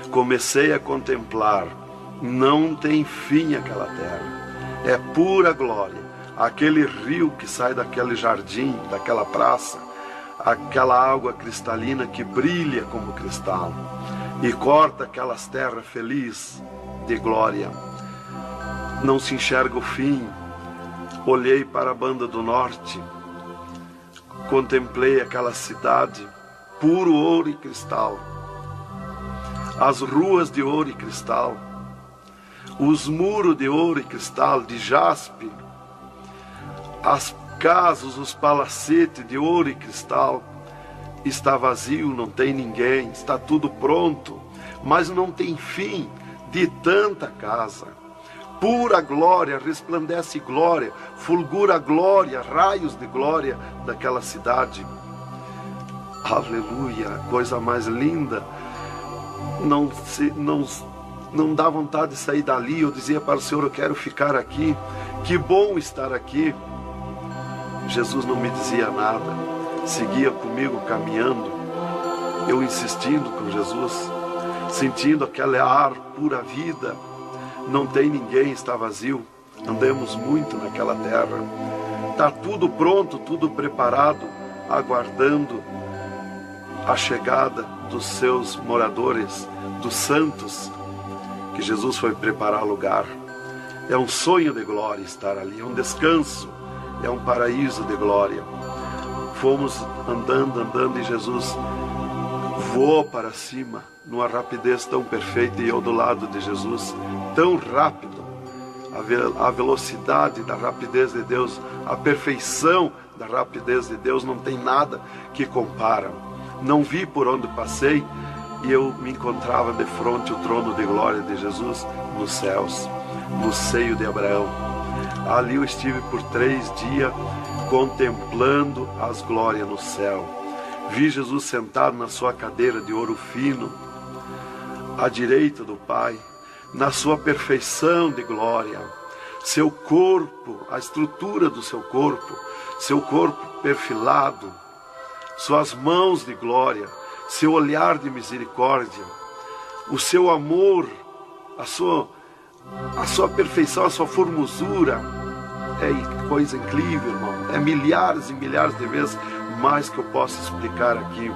Comecei a contemplar, não tem fim aquela terra, é pura glória. Aquele rio que sai daquele jardim, daquela praça, aquela água cristalina que brilha como cristal e corta aquelas terras felizes de glória. Não se enxerga o fim. Olhei para a banda do norte, contemplei aquela cidade, puro ouro e cristal, as ruas de ouro e cristal, os muros de ouro e cristal, de jaspe, as casas, os palacetes de ouro e cristal. Está vazio, não tem ninguém, está tudo pronto, mas não tem fim de tanta casa. Pura glória, resplandece glória, fulgura glória, raios de glória daquela cidade. Aleluia, coisa mais linda. Não dá vontade de sair dali. Eu dizia para o Senhor: eu quero ficar aqui, que bom estar aqui. Jesus não me dizia nada, seguia comigo caminhando, eu insistindo com Jesus. sentindo aquele ar pura vida. Não tem ninguém, está vazio. Andamos muito naquela terra. Está tudo pronto, tudo preparado, aguardando a chegada dos seus moradores, dos santos, que Jesus foi preparar lugar. É um sonho de glória estar ali, é um descanso, é um paraíso de glória. Fomos andando e Jesus voou para cima, numa rapidez tão perfeita, e eu do lado de Jesus, tão rápido. A velocidade da rapidez de Deus, a perfeição da rapidez de Deus, não tem nada que compara. Não vi por onde passei, e eu me encontrava de frente ao trono de glória de Jesus nos céus, no seio de Abraão. Ali eu estive por 3 dias contemplando as glórias no céu. Vi Jesus sentado na sua cadeira de ouro fino, à direita do Pai, na sua perfeição de glória. Seu corpo, a estrutura do seu corpo perfilado, suas mãos de glória, seu olhar de misericórdia, o seu amor, a sua perfeição, a sua formosura. É coisa incrível, irmão. É milhares e milhares de vezes mais que eu posso explicar aqui.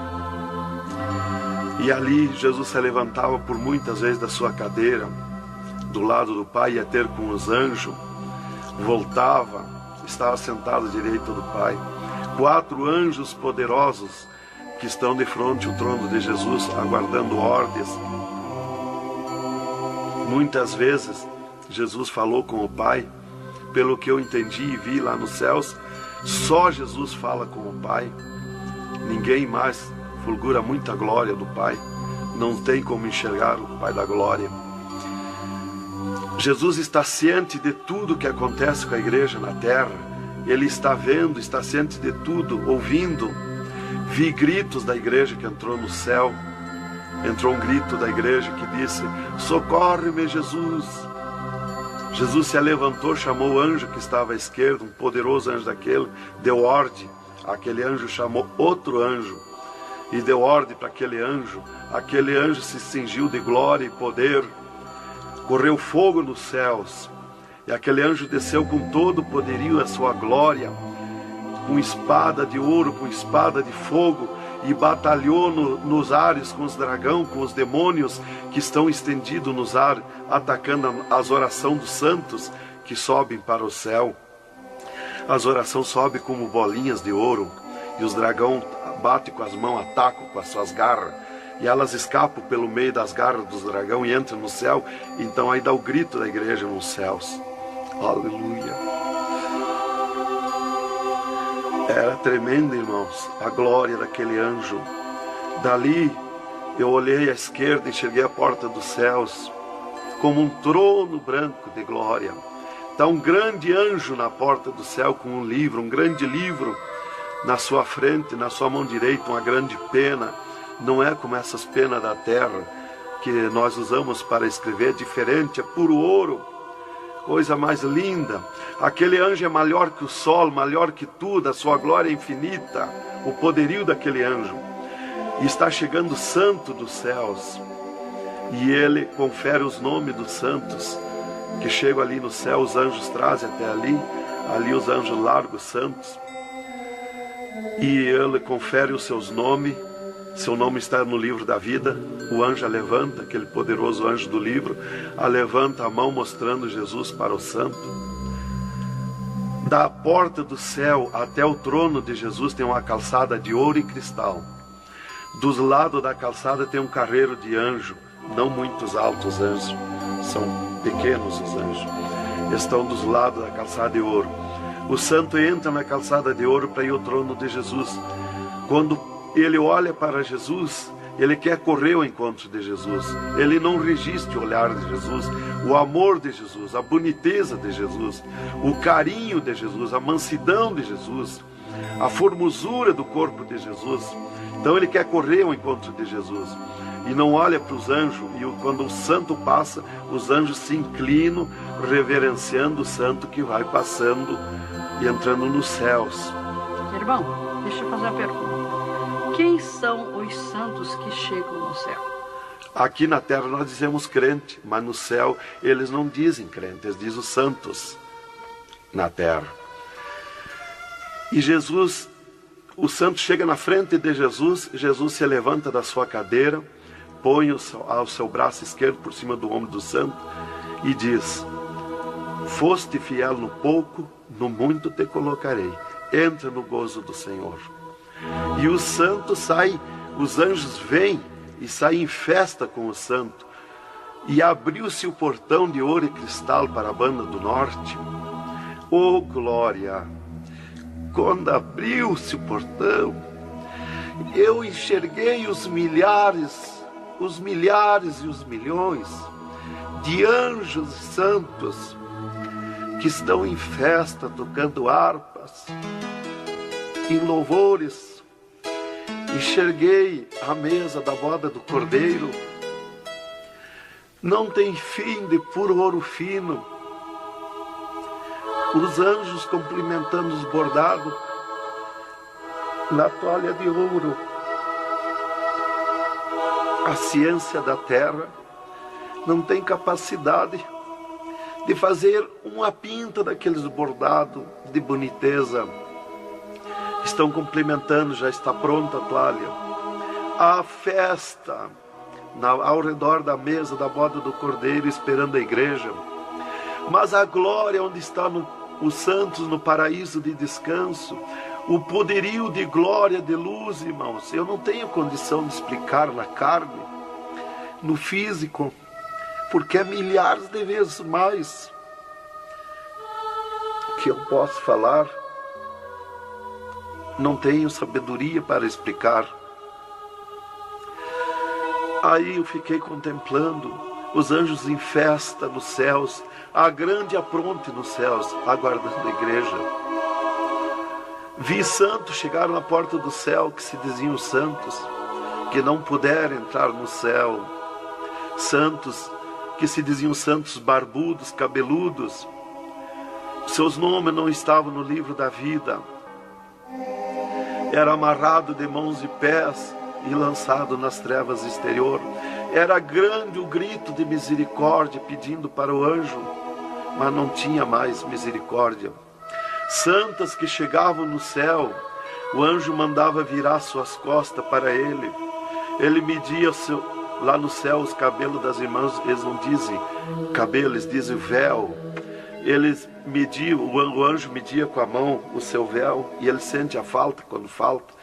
E ali Jesus se levantava por muitas vezes da sua cadeira, do lado do Pai, ia ter com os anjos, voltava, estava sentado à direita do Pai. 4 anjos poderosos que estão de frente ao trono de Jesus, aguardando ordens. Muitas vezes Jesus falou com o Pai, pelo que eu entendi e vi lá nos céus, só Jesus fala com o Pai. Ninguém mais fulgura muita glória do Pai. Não tem como enxergar o Pai da glória. Jesus está ciente de tudo que acontece com a igreja na terra. Ele está vendo, está ciente de tudo, ouvindo. Vi gritos da igreja que entrou no céu. Entrou um grito da igreja que disse: socorre-me, Jesus. Jesus se levantou, chamou o anjo que estava à esquerda, um poderoso anjo daquele, deu ordem. Aquele anjo chamou outro anjo e deu ordem para aquele anjo. Aquele anjo se cingiu de glória e poder. Correu fogo nos céus. E aquele anjo desceu com todo o poderio e a sua glória, com espada de ouro, com espada de fogo, e batalhou nos ares com os dragões, com os demônios que estão estendidos nos ares, atacando as orações dos santos que sobem para o céu. As orações sobem como bolinhas de ouro, e os dragões batem com as mãos, atacam com as suas garras, e elas escapam pelo meio das garras dos dragões e entram no céu. Então aí dá o grito da igreja nos céus. Aleluia. Era tremendo, irmãos, a glória daquele anjo. Dali eu olhei à esquerda e enxerguei a porta dos céus, como um trono branco de glória. Está um grande anjo na porta do céu com um livro, um grande livro na sua frente, na sua mão direita, uma grande pena. Não é como essas penas da terra que nós usamos para escrever, é diferente, é puro ouro. Coisa mais linda. Aquele anjo é maior que o sol, maior que tudo, a sua glória é infinita, o poderio daquele anjo. E está chegando o santo dos céus, e ele confere os nomes dos santos que chegam ali no céu. Os anjos trazem até ali os anjos largam os santos, e ele confere os seus nomes. Seu nome está no livro da vida. O anjo a levanta, aquele poderoso anjo do livro, a levanta a mão mostrando Jesus para o santo. Da porta do céu até o trono de Jesus tem uma calçada de ouro e cristal. Dos lados da calçada tem um carreiro de anjo, não muitos altos anjos, são pequenos os anjos. Estão dos lados da calçada de ouro. O santo entra na calçada de ouro para ir ao trono de Jesus. Quando ele olha para Jesus, ele quer correr ao encontro de Jesus. Ele não resiste o olhar de Jesus, o amor de Jesus, a boniteza de Jesus, o carinho de Jesus, a mansidão de Jesus, a formosura do corpo de Jesus. Então ele quer correr ao encontro de Jesus e não olha para os anjos. E quando o santo passa, os anjos se inclinam, reverenciando o santo que vai passando e entrando nos céus. Irmão, deixa eu fazer uma pergunta. Quem são os santos que chegam no céu? Aqui na terra nós dizemos crente, mas no céu eles não dizem crente, eles dizem os santos na terra. E Jesus, o santo chega na frente de Jesus, Jesus se levanta da sua cadeira, põe o seu braço esquerdo por cima do ombro do santo e diz: foste fiel no pouco, no muito te colocarei, entra no gozo do Senhor. E o santo sai, os anjos vêm e saem em festa com o santo. E abriu-se o portão de ouro e cristal para a banda do norte. Oh glória! Quando abriu-se o portão, eu enxerguei os milhares e os milhões de anjos santos que estão em festa, tocando harpas, em louvores. Enxerguei a mesa da boda do Cordeiro, não tem fim, de puro ouro fino. Os anjos cumprimentando os bordados na toalha de ouro. A ciência da terra não tem capacidade de fazer uma pinta daqueles bordados de boniteza. Estão cumprimentando, já está pronta a toalha. A festa ao redor da mesa da boda do Cordeiro, esperando a igreja. Mas a glória onde estão os santos no paraíso de descanso, o poderio de glória, de luz, irmãos, eu não tenho condição de explicar na carne, no físico, porque é milhares de vezes mais que eu posso falar. Não tenho sabedoria para explicar. Aí eu fiquei contemplando os anjos em festa nos céus, a grande apronte nos céus, aguardando a igreja. Vi santos chegar na porta do céu, que se diziam santos, que não puderam entrar no céu. Santos que se diziam santos barbudos, cabeludos. Seus nomes não estavam no livro da vida. Era amarrado de mãos e pés e lançado nas trevas exterior. Era grande o grito de misericórdia pedindo para o anjo, mas não tinha mais misericórdia. Santas que chegavam no céu, o anjo mandava virar suas costas para ele. Ele media lá no céu os cabelos das irmãs, eles não dizem cabelo, eles dizem véu. Eles mediam, o anjo media com a mão o seu véu, e ele sente a falta quando falta.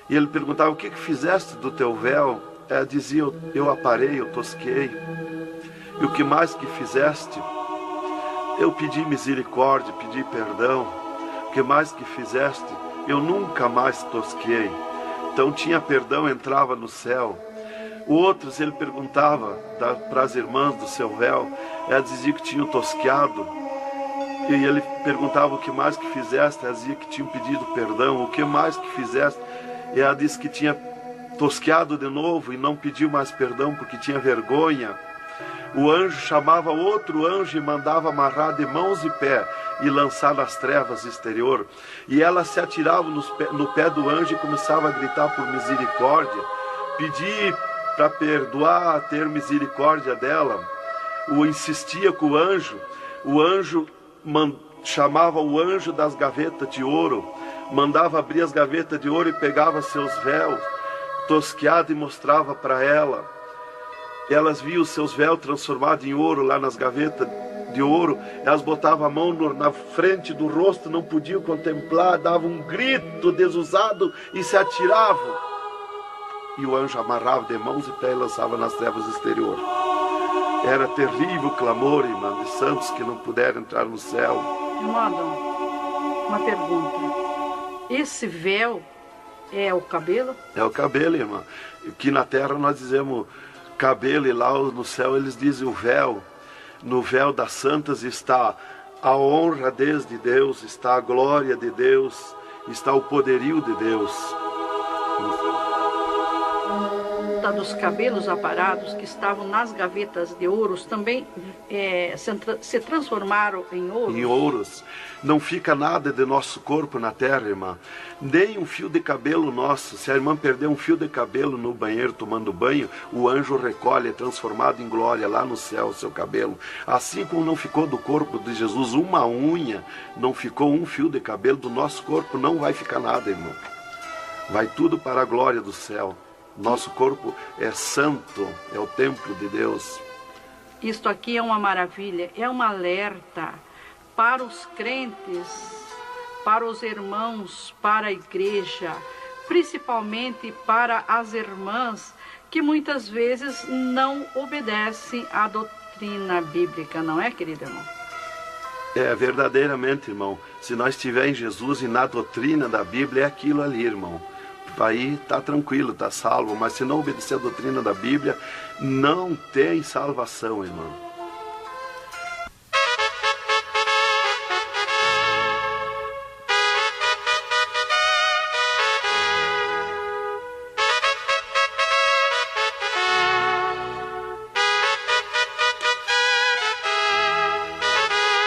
E ele perguntava: o que fizeste do teu véu? Ela dizia: eu aparei, eu tosquei. E o que mais que fizeste? Eu pedi misericórdia, pedi perdão. O que mais que fizeste? Eu nunca mais tosquei. Então tinha perdão, entrava no céu. Outros ele perguntava para as irmãs do seu véu, ela dizia que tinham tosqueado. E ele perguntava: o que mais que fizeste? Ela dizia que tinham pedido perdão. O que mais que fizeste? E ela disse que tinha tosqueado de novo e não pediu mais perdão porque tinha vergonha. O anjo chamava outro anjo e mandava amarrar de mãos e pé e lançar nas trevas exterior. E ela se atirava no pé do anjo e começava a gritar por misericórdia, pedir para perdoar, ter misericórdia dela. Insistia com o anjo chamava o anjo das gavetas de ouro, mandava abrir as gavetas de ouro e pegava seus véus tosqueados e mostrava para ela. Elas viam os seus véus transformados em ouro lá nas gavetas de ouro. Elas botavam a mão na frente do rosto, não podiam contemplar, davam um grito desusado e se atiravam. E o anjo amarrava de mãos e pés e lançava nas trevas exteriores. Era terrível o clamor, irmã, de santos que não puderam entrar no céu. Irmão, uma pergunta. Esse véu é o cabelo? É o cabelo, irmã. Aqui na terra nós dizemos cabelo e lá no céu eles dizem o véu. No véu das santas está a honra desde Deus, está a glória de Deus, está o poderio de Deus. Tá conta dos cabelos aparados que estavam nas gavetas de ouros também se transformaram em ouros? Em ouros. Não fica nada de nosso corpo na terra, irmã. Nem um fio de cabelo nosso. Se a irmã perder um fio de cabelo no banheiro tomando banho, o anjo recolhe, é transformado em glória lá no céu o seu cabelo. Assim como não ficou do corpo de Jesus uma unha, não ficou um fio de cabelo do nosso corpo, não vai ficar nada, irmão. Vai tudo para a glória do céu. Nosso corpo é santo, é o templo de Deus. Isto aqui é uma maravilha, é um alerta para os crentes, para os irmãos, para a igreja, principalmente para as irmãs que muitas vezes não obedecem à doutrina bíblica, não é, querido irmão? É, verdadeiramente, irmão. Se nós estivermos em Jesus e na doutrina da Bíblia, é aquilo ali, irmão. Aí tá tranquilo, tá salvo. Mas se não obedecer a doutrina da Bíblia, não tem salvação, irmão.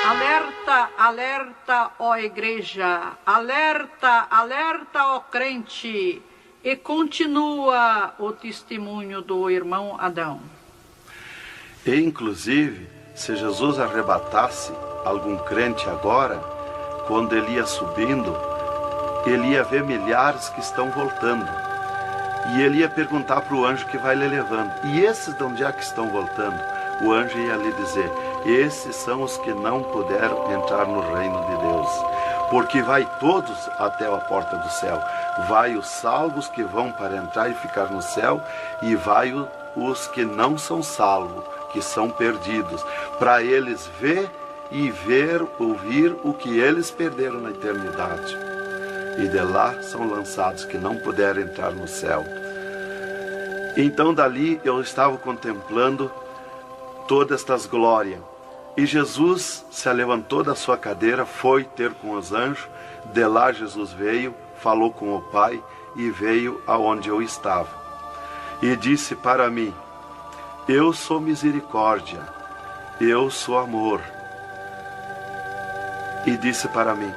Alerta, alerta, ó igreja, alerta, alerta, ó crente. E continua o testemunho do irmão Adão. E inclusive, se Jesus arrebatasse algum crente agora, quando ele ia subindo, ele ia ver milhares que estão voltando. E ele ia perguntar para o anjo que vai lhe levando: e esses de onde é que estão voltando? O anjo ia lhe dizer: esses são os que não puderam entrar no reino de Deus. Porque vai todos até a porta do céu. Vai os salvos que vão para entrar e ficar no céu, e vai os que não são salvos, que são perdidos, para eles ver e ouvir o que eles perderam na eternidade. E de lá são lançados que não puderam entrar no céu. Então dali eu estava contemplando todas estas glórias. E Jesus se levantou da sua cadeira, foi ter com os anjos. De lá Jesus veio, falou com o Pai e veio aonde eu estava. E disse para mim: eu sou misericórdia, eu sou amor. E disse para mim: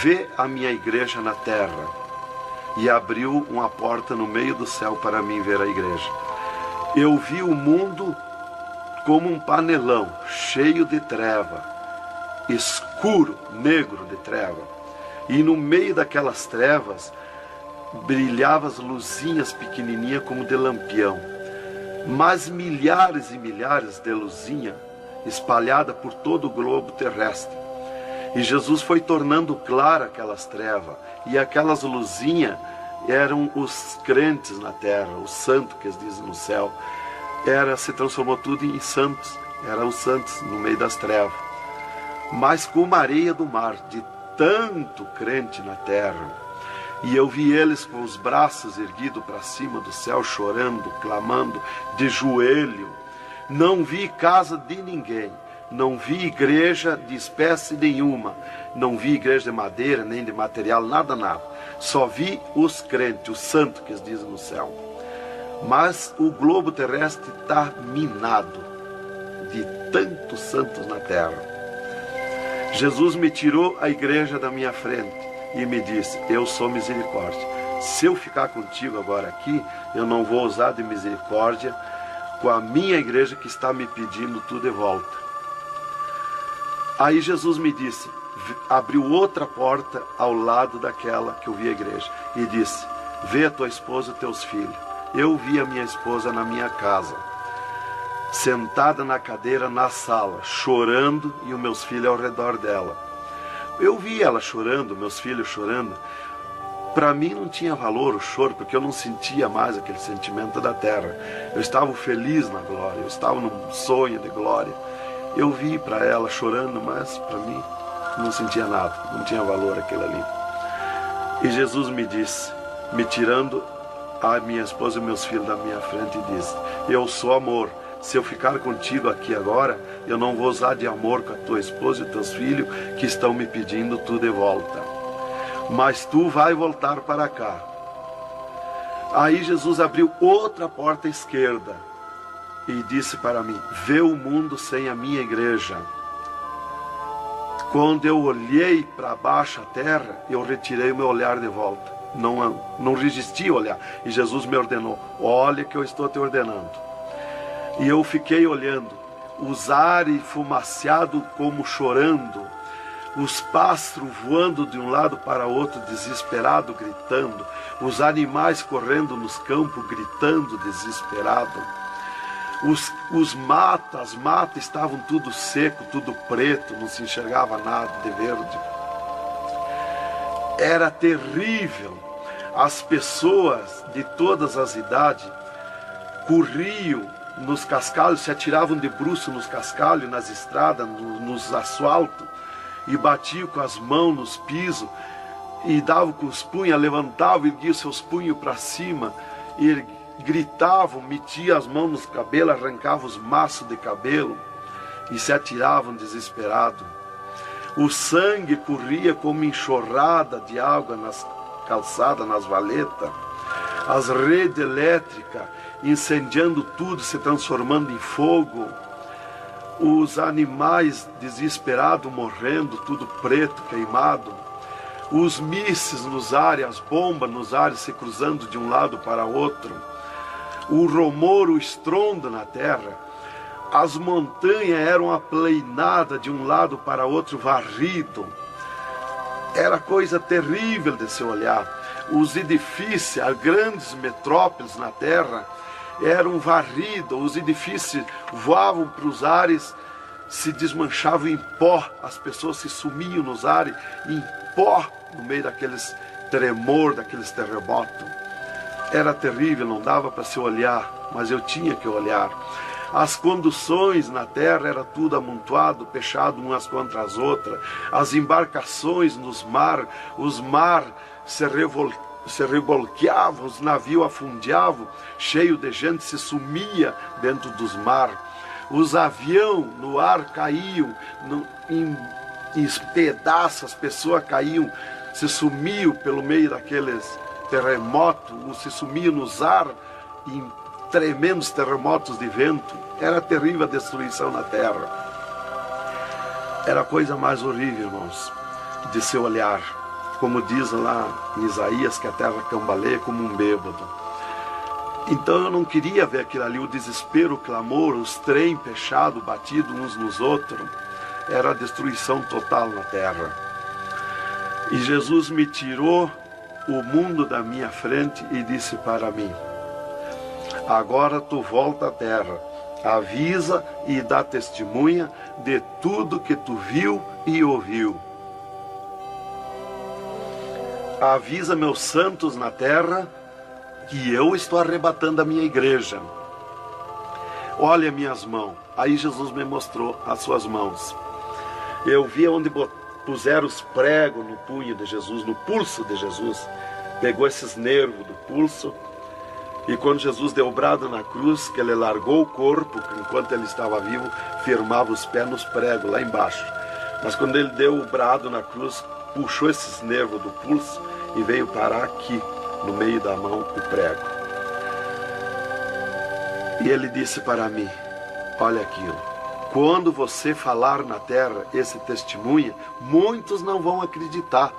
vê a minha igreja na terra. E abriu uma porta no meio do céu para mim ver a igreja. Eu vi o mundo como um panelão cheio de treva, escuro, negro de treva. E no meio daquelas trevas brilhavam as luzinhas pequenininhas como de lampião. Mas milhares e milhares de luzinhas espalhadas por todo o globo terrestre. E Jesus foi tornando clara aquelas trevas. E aquelas luzinhas eram os crentes na terra, os santos que eles dizem no céu. Se transformou tudo em santos. Eram os santos no meio das trevas. Mas como a areia do mar, de tanto crente na terra. E eu vi eles com os braços erguidos para cima do céu, chorando, clamando, de joelho. Não vi casa de ninguém. Não vi igreja de espécie nenhuma. Não vi igreja de madeira, nem de material, nada, nada. Só vi os crentes, os santos que eles dizem no céu. Mas o globo terrestre está minado de tantos santos na terra. Jesus me tirou a igreja da minha frente e me disse: eu sou misericórdia. Se eu ficar contigo agora aqui, eu não vou usar de misericórdia com a minha igreja que está me pedindo tudo de volta. Aí Jesus me disse, abriu outra porta ao lado daquela que eu vi a igreja e disse: vê a tua esposa e teus filhos. Eu vi a minha esposa na minha casa, sentada na cadeira na sala, chorando, e os meus filhos ao redor dela. Eu vi ela chorando, meus filhos chorando. Para mim não tinha valor o choro, porque eu não sentia mais aquele sentimento da terra. Eu estava feliz na glória, eu estava num sonho de glória. Eu vi para ela chorando, mas para mim não sentia nada, não tinha valor aquilo ali. E Jesus me disse, me tirando a minha esposa e meus filhos da minha frente, e disse: eu sou amor. Se eu ficar contigo aqui agora, eu não vou usar de amor com a tua esposa e teus filhos que estão me pedindo tudo de volta. Mas tu vai voltar para cá. Aí Jesus abriu outra porta esquerda e disse para mim: vê o mundo sem a minha igreja. Quando eu olhei para baixo a terra, eu retirei o meu olhar de volta. Não resisti a olhar. E Jesus me ordenou: olha que eu estou te ordenando. E eu fiquei olhando. Os ares fumaciados como chorando. Os pássaros voando de um lado para outro, desesperado, gritando. Os animais correndo nos campos, gritando, desesperado. As matas estavam tudo seco, tudo preto, não se enxergava nada de verde. Era terrível. As pessoas de todas as idades corriam nos cascalhos, se atiravam de bruços nos cascalhos, nas estradas, nos asfaltos, e batiam com as mãos nos pisos, e davam com os punhos, levantavam e erguiam seus punhos para cima, e gritavam, metiam as mãos nos cabelos, arrancavam os maços de cabelo, e se atiravam desesperados. O sangue corria como enxurrada de água nas calçadas, nas valetas. As redes elétricas incendiando tudo, se transformando em fogo. Os animais desesperados morrendo, tudo preto, queimado. Os mísseis nos ares, as bombas nos ares se cruzando de um lado para outro. O rumor, o estrondo na terra. As montanhas eram aplainadas de um lado para outro, varrido. Era coisa terrível de se olhar. Os edifícios, as grandes metrópoles na terra, eram varridos. Os edifícios voavam para os ares, se desmanchavam em pó. As pessoas se sumiam nos ares em pó, no meio daqueles tremor, daqueles terremotos. Era terrível, não dava para se olhar, mas eu tinha que olhar. As conduções na terra era tudo amontoado, fechado umas contra as outras. As embarcações nos mar, os mar se revolqueavam, os navios afundiavam, cheio de gente, se sumia dentro dos mar. Os aviões no ar caíam em pedaços, as pessoas caíam, se sumiam pelo meio daqueles terremotos, se sumiam nos ar em tremendos terremotos de vento. Era terrível a destruição na terra. Era a coisa mais horrível, irmãos, de se olhar. Como diz lá em Isaías, que a terra cambaleia como um bêbado. Então eu não queria ver aquilo ali, o desespero, o clamor, os trens fechados, batidos uns nos outros. Era a destruição total na terra. E Jesus me tirou o mundo da minha frente e disse para mim: agora tu volta à terra, avisa e dá testemunha de tudo que tu viu e ouviu. Avisa meus santos na terra que eu estou arrebatando a minha igreja. Olha minhas mãos. Aí Jesus me mostrou as suas mãos. Eu vi onde puseram os pregos no punho de Jesus, no pulso de Jesus. Pegou esses nervos do pulso. E quando Jesus deu o brado na cruz, que ele largou o corpo, enquanto ele estava vivo, firmava os pés nos pregos lá embaixo. Mas quando ele deu o brado na cruz, puxou esses nervos do pulso e veio parar aqui, no meio da mão, o prego. E ele disse para mim: olha aquilo, quando você falar na terra esse testemunho, muitos não vão acreditar,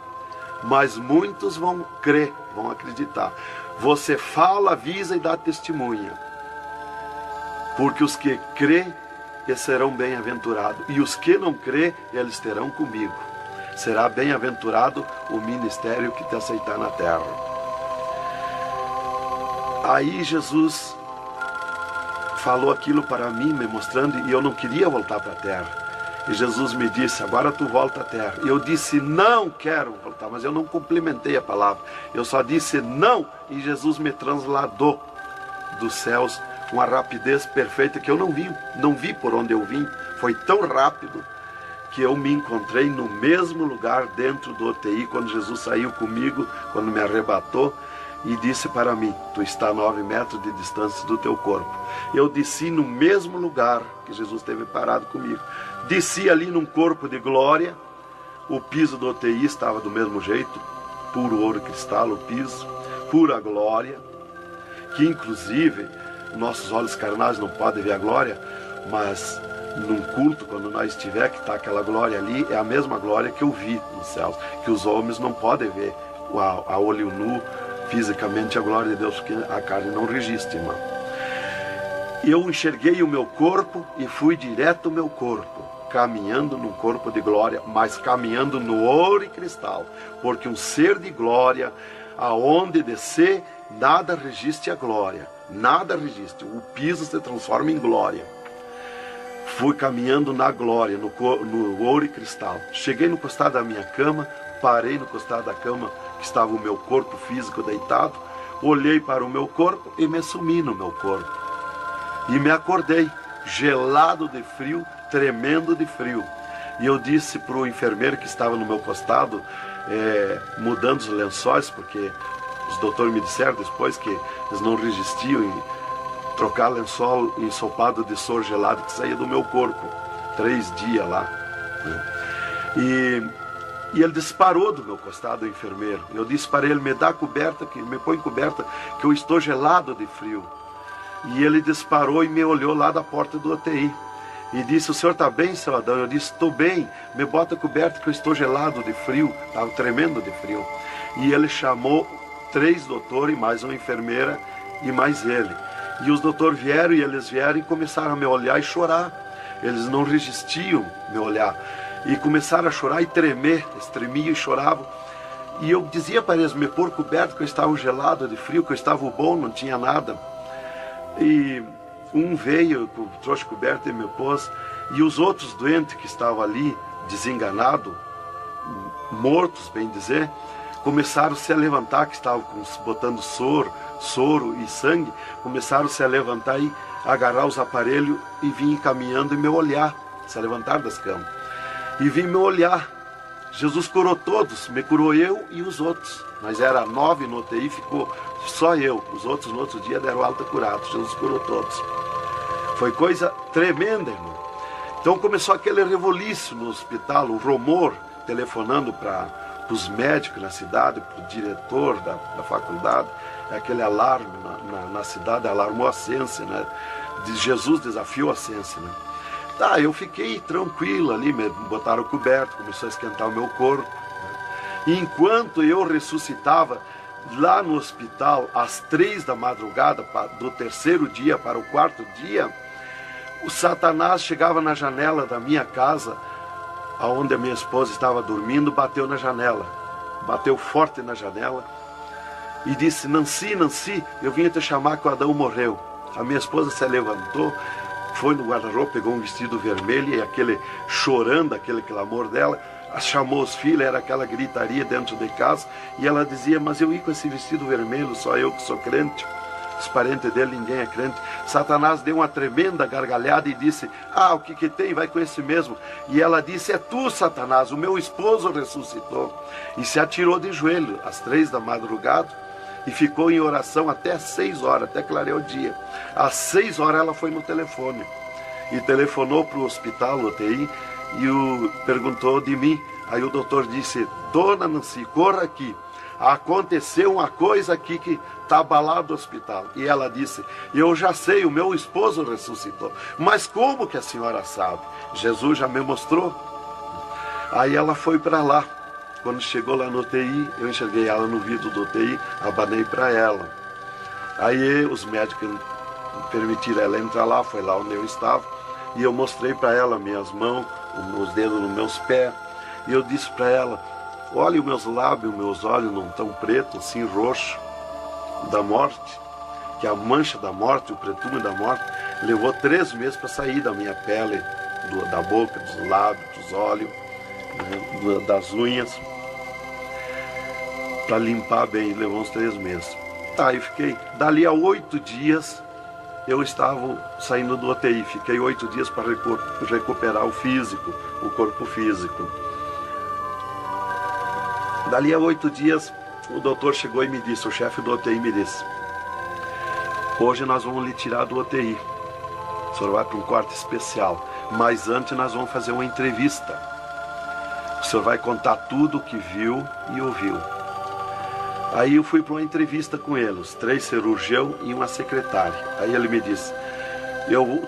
mas muitos vão crer, vão acreditar. Você fala, avisa e dá testemunha, porque os que crêem, eles serão bem-aventurados, e os que não crêem, eles terão comigo. Será bem-aventurado o ministério que te aceitar na terra. Aí Jesus falou aquilo para mim, me mostrando, e eu não queria voltar para a terra. E Jesus me disse: agora tu volta à terra. E eu disse: não quero voltar, mas eu não complementei a palavra. Eu só disse não, e Jesus me transladou dos céus com uma rapidez perfeita que eu não vi por onde eu vim. Foi tão rápido que eu me encontrei no mesmo lugar dentro do UTI, quando Jesus saiu comigo, quando me arrebatou, e disse para mim: tu está a 9 metros de distância do teu corpo. Eu desci no mesmo lugar que Jesus esteve parado comigo. Desci ali num corpo de glória. O piso do UTI estava do mesmo jeito, puro ouro e cristal o piso, pura glória. que inclusive nossos olhos carnais não podem ver a glória, mas num culto, quando nós estiver, que está aquela glória ali, é a mesma glória que eu vi nos céus, que os homens não podem ver a olho nu, fisicamente, a glória de Deus, porque a carne não resiste, irmão. Eu enxerguei o meu corpo e fui direto ao meu corpo, caminhando num corpo de glória, mas caminhando no ouro e cristal, porque um ser de glória, aonde descer, nada resiste a glória, nada resiste, o piso se transforma em glória. Fui caminhando na glória, no ouro e cristal. Cheguei no costado da minha cama, parei no costado da cama que estava o meu corpo físico deitado, olhei para o meu corpo e me sumi no meu corpo. E me acordei, gelado de frio, tremendo de frio. E eu disse para o enfermeiro que estava no meu costado, mudando os lençóis, porque os doutores me disseram depois que eles não resistiam em trocar lençol ensopado de soro gelado que saía do meu corpo. 3 dias lá. E ele disparou do meu costado, o enfermeiro. Eu disse para ele, me dá coberta, me põe coberta, que eu estou gelado de frio. E ele disparou e me olhou lá da porta do UTI. E disse, o senhor está bem, seu Adão? Eu disse, estou bem, me bota coberta que eu estou gelado de frio. Estava tremendo de frio. E ele chamou 3 doutores, mais uma enfermeira e mais ele. E os doutores vieram e eles vieram e começaram a me olhar e chorar. Eles não resistiam me olhar. E começaram a chorar e tremer, eles tremiam e choravam. E eu dizia para eles me pôr coberto, que eu estava gelado de frio, que eu estava bom, não tinha nada. E um veio, trouxe coberto e me pôs. E os outros doentes que estavam ali, desenganados, mortos, bem dizer, começaram a se levantar, que estavam botando soro e sangue, começaram a se levantar e agarrar os aparelhos e vir caminhando e me olhar, se levantar das camas. E vim me olhar. Jesus curou todos, me curou eu e os outros. Mas era 9 no UTI, ficou só eu. Os outros no outro dia deram alta curados. Jesus curou todos. Foi coisa tremenda, irmão. Então começou aquele revoluíço no hospital, o rumor, telefonando para os médicos na cidade, para o diretor da faculdade, aquele alarme na cidade, alarmou a ciência, né? Jesus desafiou a ciência, né? Tá, eu fiquei tranquilo ali, me botaram coberto, começou a esquentar o meu corpo, né? E enquanto eu ressuscitava lá no hospital, às 3 da madrugada, do 3º dia para o 4º dia, o Satanás chegava na janela da minha casa, aonde a minha esposa estava dormindo, bateu na janela, bateu forte na janela e disse, Nancy, Nancy, eu vim te chamar que o Adão morreu. A minha esposa se levantou, foi no guarda-roupa, pegou um vestido vermelho e aquele chorando, aquele clamor dela, chamou os filhos, era aquela gritaria dentro de casa, e ela dizia, mas eu ia com esse vestido vermelho, só eu que sou crente, os parentes dele, ninguém é crente. Satanás deu uma tremenda gargalhada e disse, o que tem, vai com esse mesmo. E ela disse, é tu, Satanás, o meu esposo ressuscitou. E se atirou de joelho às 3 da madrugada e ficou em oração até 6 horas, até clarear o dia. Às 6 horas ela foi no telefone e telefonou para o hospital, no UTI, e perguntou de mim. Aí o doutor disse, dona Nancy, corra aqui, aconteceu uma coisa aqui que está abalado o hospital. E ela disse, eu já sei, o meu esposo ressuscitou. Mas como que a senhora sabe? Jesus já me mostrou. Aí ela foi para lá. Quando chegou lá no UTI, eu enxerguei ela no vidro do UTI, abanei para ela. Aí os médicos permitiram ela entrar lá, foi lá onde eu estava, e eu mostrei para ela minhas mãos, os dedos nos meus pés, e eu disse para ela, olha os meus lábios, meus olhos não estão pretos, assim roxo, da morte, que a mancha da morte, o pretume da morte, levou 3 meses para sair da minha pele, da boca, dos lábios, dos olhos, né, das unhas, para limpar bem, levou uns 3 meses. Tá, eu fiquei, dali a 8 dias, eu estava saindo do UTI, fiquei 8 dias para recuperar o físico, o corpo físico. Dali a 8 dias, o doutor chegou e me disse, o chefe do UTI me disse, hoje nós vamos lhe tirar do UTI, o senhor vai para um quarto especial, mas antes nós vamos fazer uma entrevista. O senhor vai contar tudo o que viu e ouviu. Aí eu fui para uma entrevista com ele, os 3 cirurgiões e uma secretária. Aí ele me disse,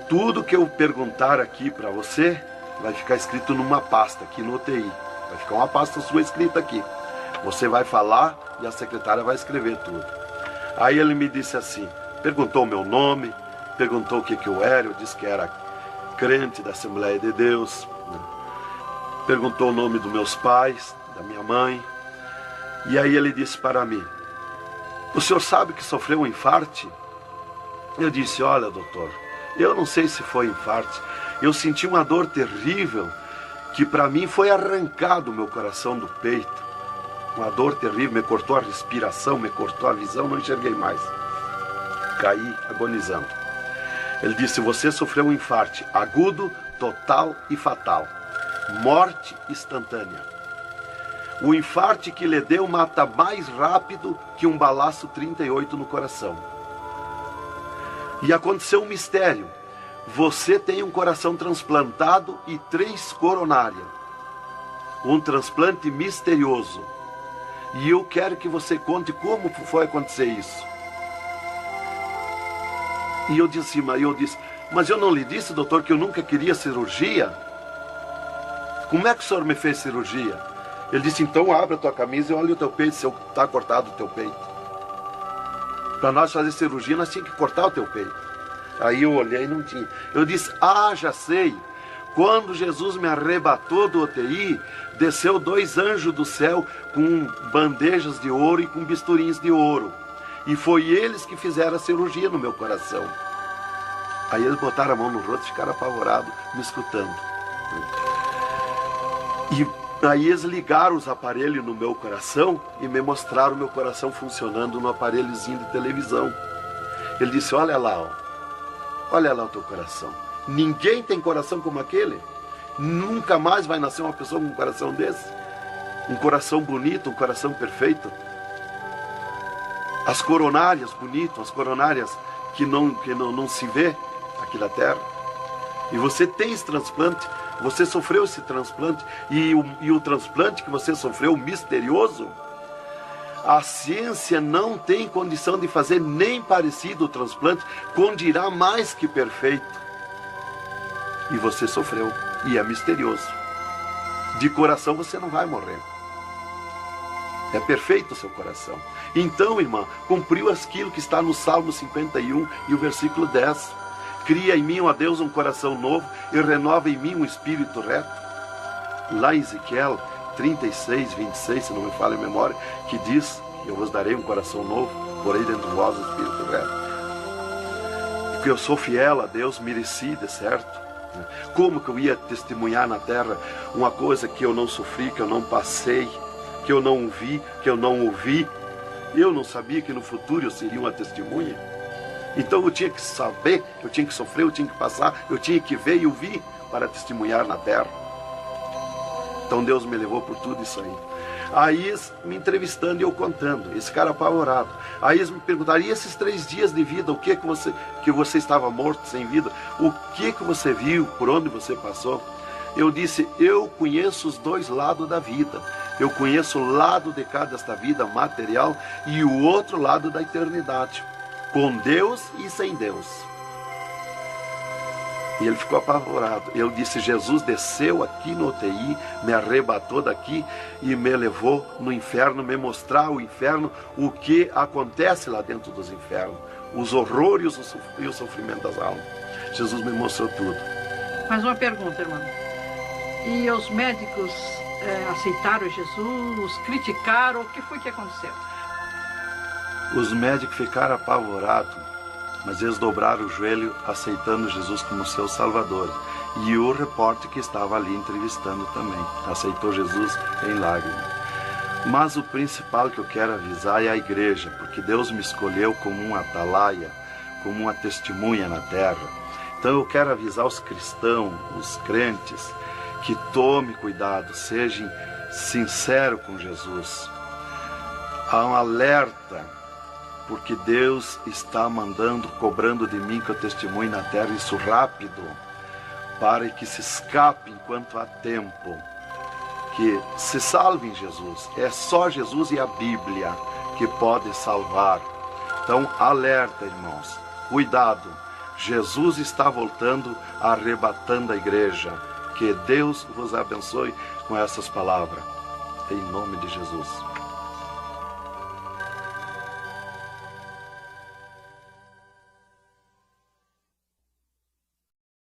tudo que eu perguntar aqui para você, vai ficar escrito numa pasta aqui no UTI. Vai ficar uma pasta sua escrita aqui. Você vai falar e a secretária vai escrever tudo. Aí ele me disse assim, perguntou o meu nome, perguntou o que eu era, eu disse que era crente da Assembleia de Deus, né? Perguntou o nome dos meus pais, da minha mãe. E aí ele disse para mim, o senhor sabe que sofreu um infarte? Eu disse, olha doutor, eu não sei se foi infarte, eu senti uma dor terrível, que para mim foi arrancado o meu coração do peito. Uma dor terrível, me cortou a respiração, me cortou a visão, não enxerguei mais. Caí agonizando. Ele disse, você sofreu um infarte agudo, total e fatal. Morte instantânea. O infarte que lhe deu mata mais rápido que um balaço 38 no coração. E aconteceu um mistério. Você tem um coração transplantado e 3 coronárias. Um transplante misterioso. E eu quero que você conte como foi acontecer isso. E eu disse, mas eu não lhe disse, doutor, que eu nunca queria cirurgia? Como é que o senhor me fez cirurgia? Ele disse, então abre a tua camisa e olha o teu peito, se está cortado o teu peito. Para nós fazer cirurgia, nós tínhamos que cortar o teu peito. Aí eu olhei e não tinha. Eu disse, já sei. Quando Jesus me arrebatou do UTI, desceu 2 anjos do céu com bandejas de ouro e com bisturins de ouro. E foi eles que fizeram a cirurgia no meu coração. Aí eles botaram a mão no rosto e ficaram apavorados, me escutando. E aí eles ligaram os aparelhos no meu coração e me mostraram o meu coração funcionando no aparelhozinho de televisão. Ele disse, olha lá o teu coração. Ninguém tem coração como aquele. Nunca mais vai nascer uma pessoa com um coração desse. Um coração bonito, um coração perfeito. As coronárias bonitas, as coronárias que não se vê aqui na terra. E você tem esse transplante, você sofreu esse transplante, e o transplante que você sofreu, misterioso, a ciência não tem condição de fazer nem parecido o transplante, com dirá mais que perfeito. E você sofreu, e é misterioso. De coração você não vai morrer. É perfeito o seu coração. Então, irmã, cumpriu aquilo que está no Salmo 51 e o versículo 10. Cria em mim, ó Deus, um coração novo e renova em mim um espírito reto. Lá em Ezequiel 36, 26, se não me falha a memória, que diz, eu vos darei um coração novo, porei dentro de vós o espírito reto. Porque eu sou fiel a Deus, mereci, de certo. Como que eu ia testemunhar na terra uma coisa que eu não sofri, que eu não passei, que eu não vi, que eu não ouvi? Eu não sabia que no futuro eu seria uma testemunha. Então eu tinha que saber, eu tinha que sofrer, eu tinha que passar, eu tinha que ver e ouvir para testemunhar na terra. Então Deus me levou por tudo isso aí. Aí eles me entrevistando e eu contando, esse cara apavorado. Aí eles me perguntaram, e esses 3 dias de vida, o que você estava morto, sem vida, o que você viu, por onde você passou? Eu disse, eu conheço os 2 lados da vida. Eu conheço o lado de cá desta vida material e o outro lado da eternidade, com Deus e sem Deus. E ele ficou apavorado. Eu disse, Jesus desceu aqui no UTI, me arrebatou daqui e me levou no inferno, me mostrar o inferno, o que acontece lá dentro dos infernos, os horrores e o sofrimento das almas. Jesus me mostrou tudo. Mais uma pergunta, irmão. E os médicos aceitaram Jesus, criticaram, o que foi que aconteceu? Os médicos ficaram apavorados, mas eles dobraram o joelho aceitando Jesus como seu Salvador. E o repórter que estava ali entrevistando também aceitou Jesus em lágrimas. Mas o principal que eu quero avisar é a igreja, porque Deus me escolheu como um atalaia, como uma testemunha na terra. Então eu quero avisar os cristãos, os crentes, que tome cuidado, sejam sinceros com Jesus. Há um alerta, porque Deus está cobrando de mim que eu testemunhe na terra isso rápido, para que se escape enquanto há tempo, que se salve em Jesus. É só Jesus e a Bíblia que pode salvar. Então, alerta, irmãos, cuidado, Jesus está voltando, arrebatando a igreja. Que Deus vos abençoe com essas palavras. Em nome de Jesus.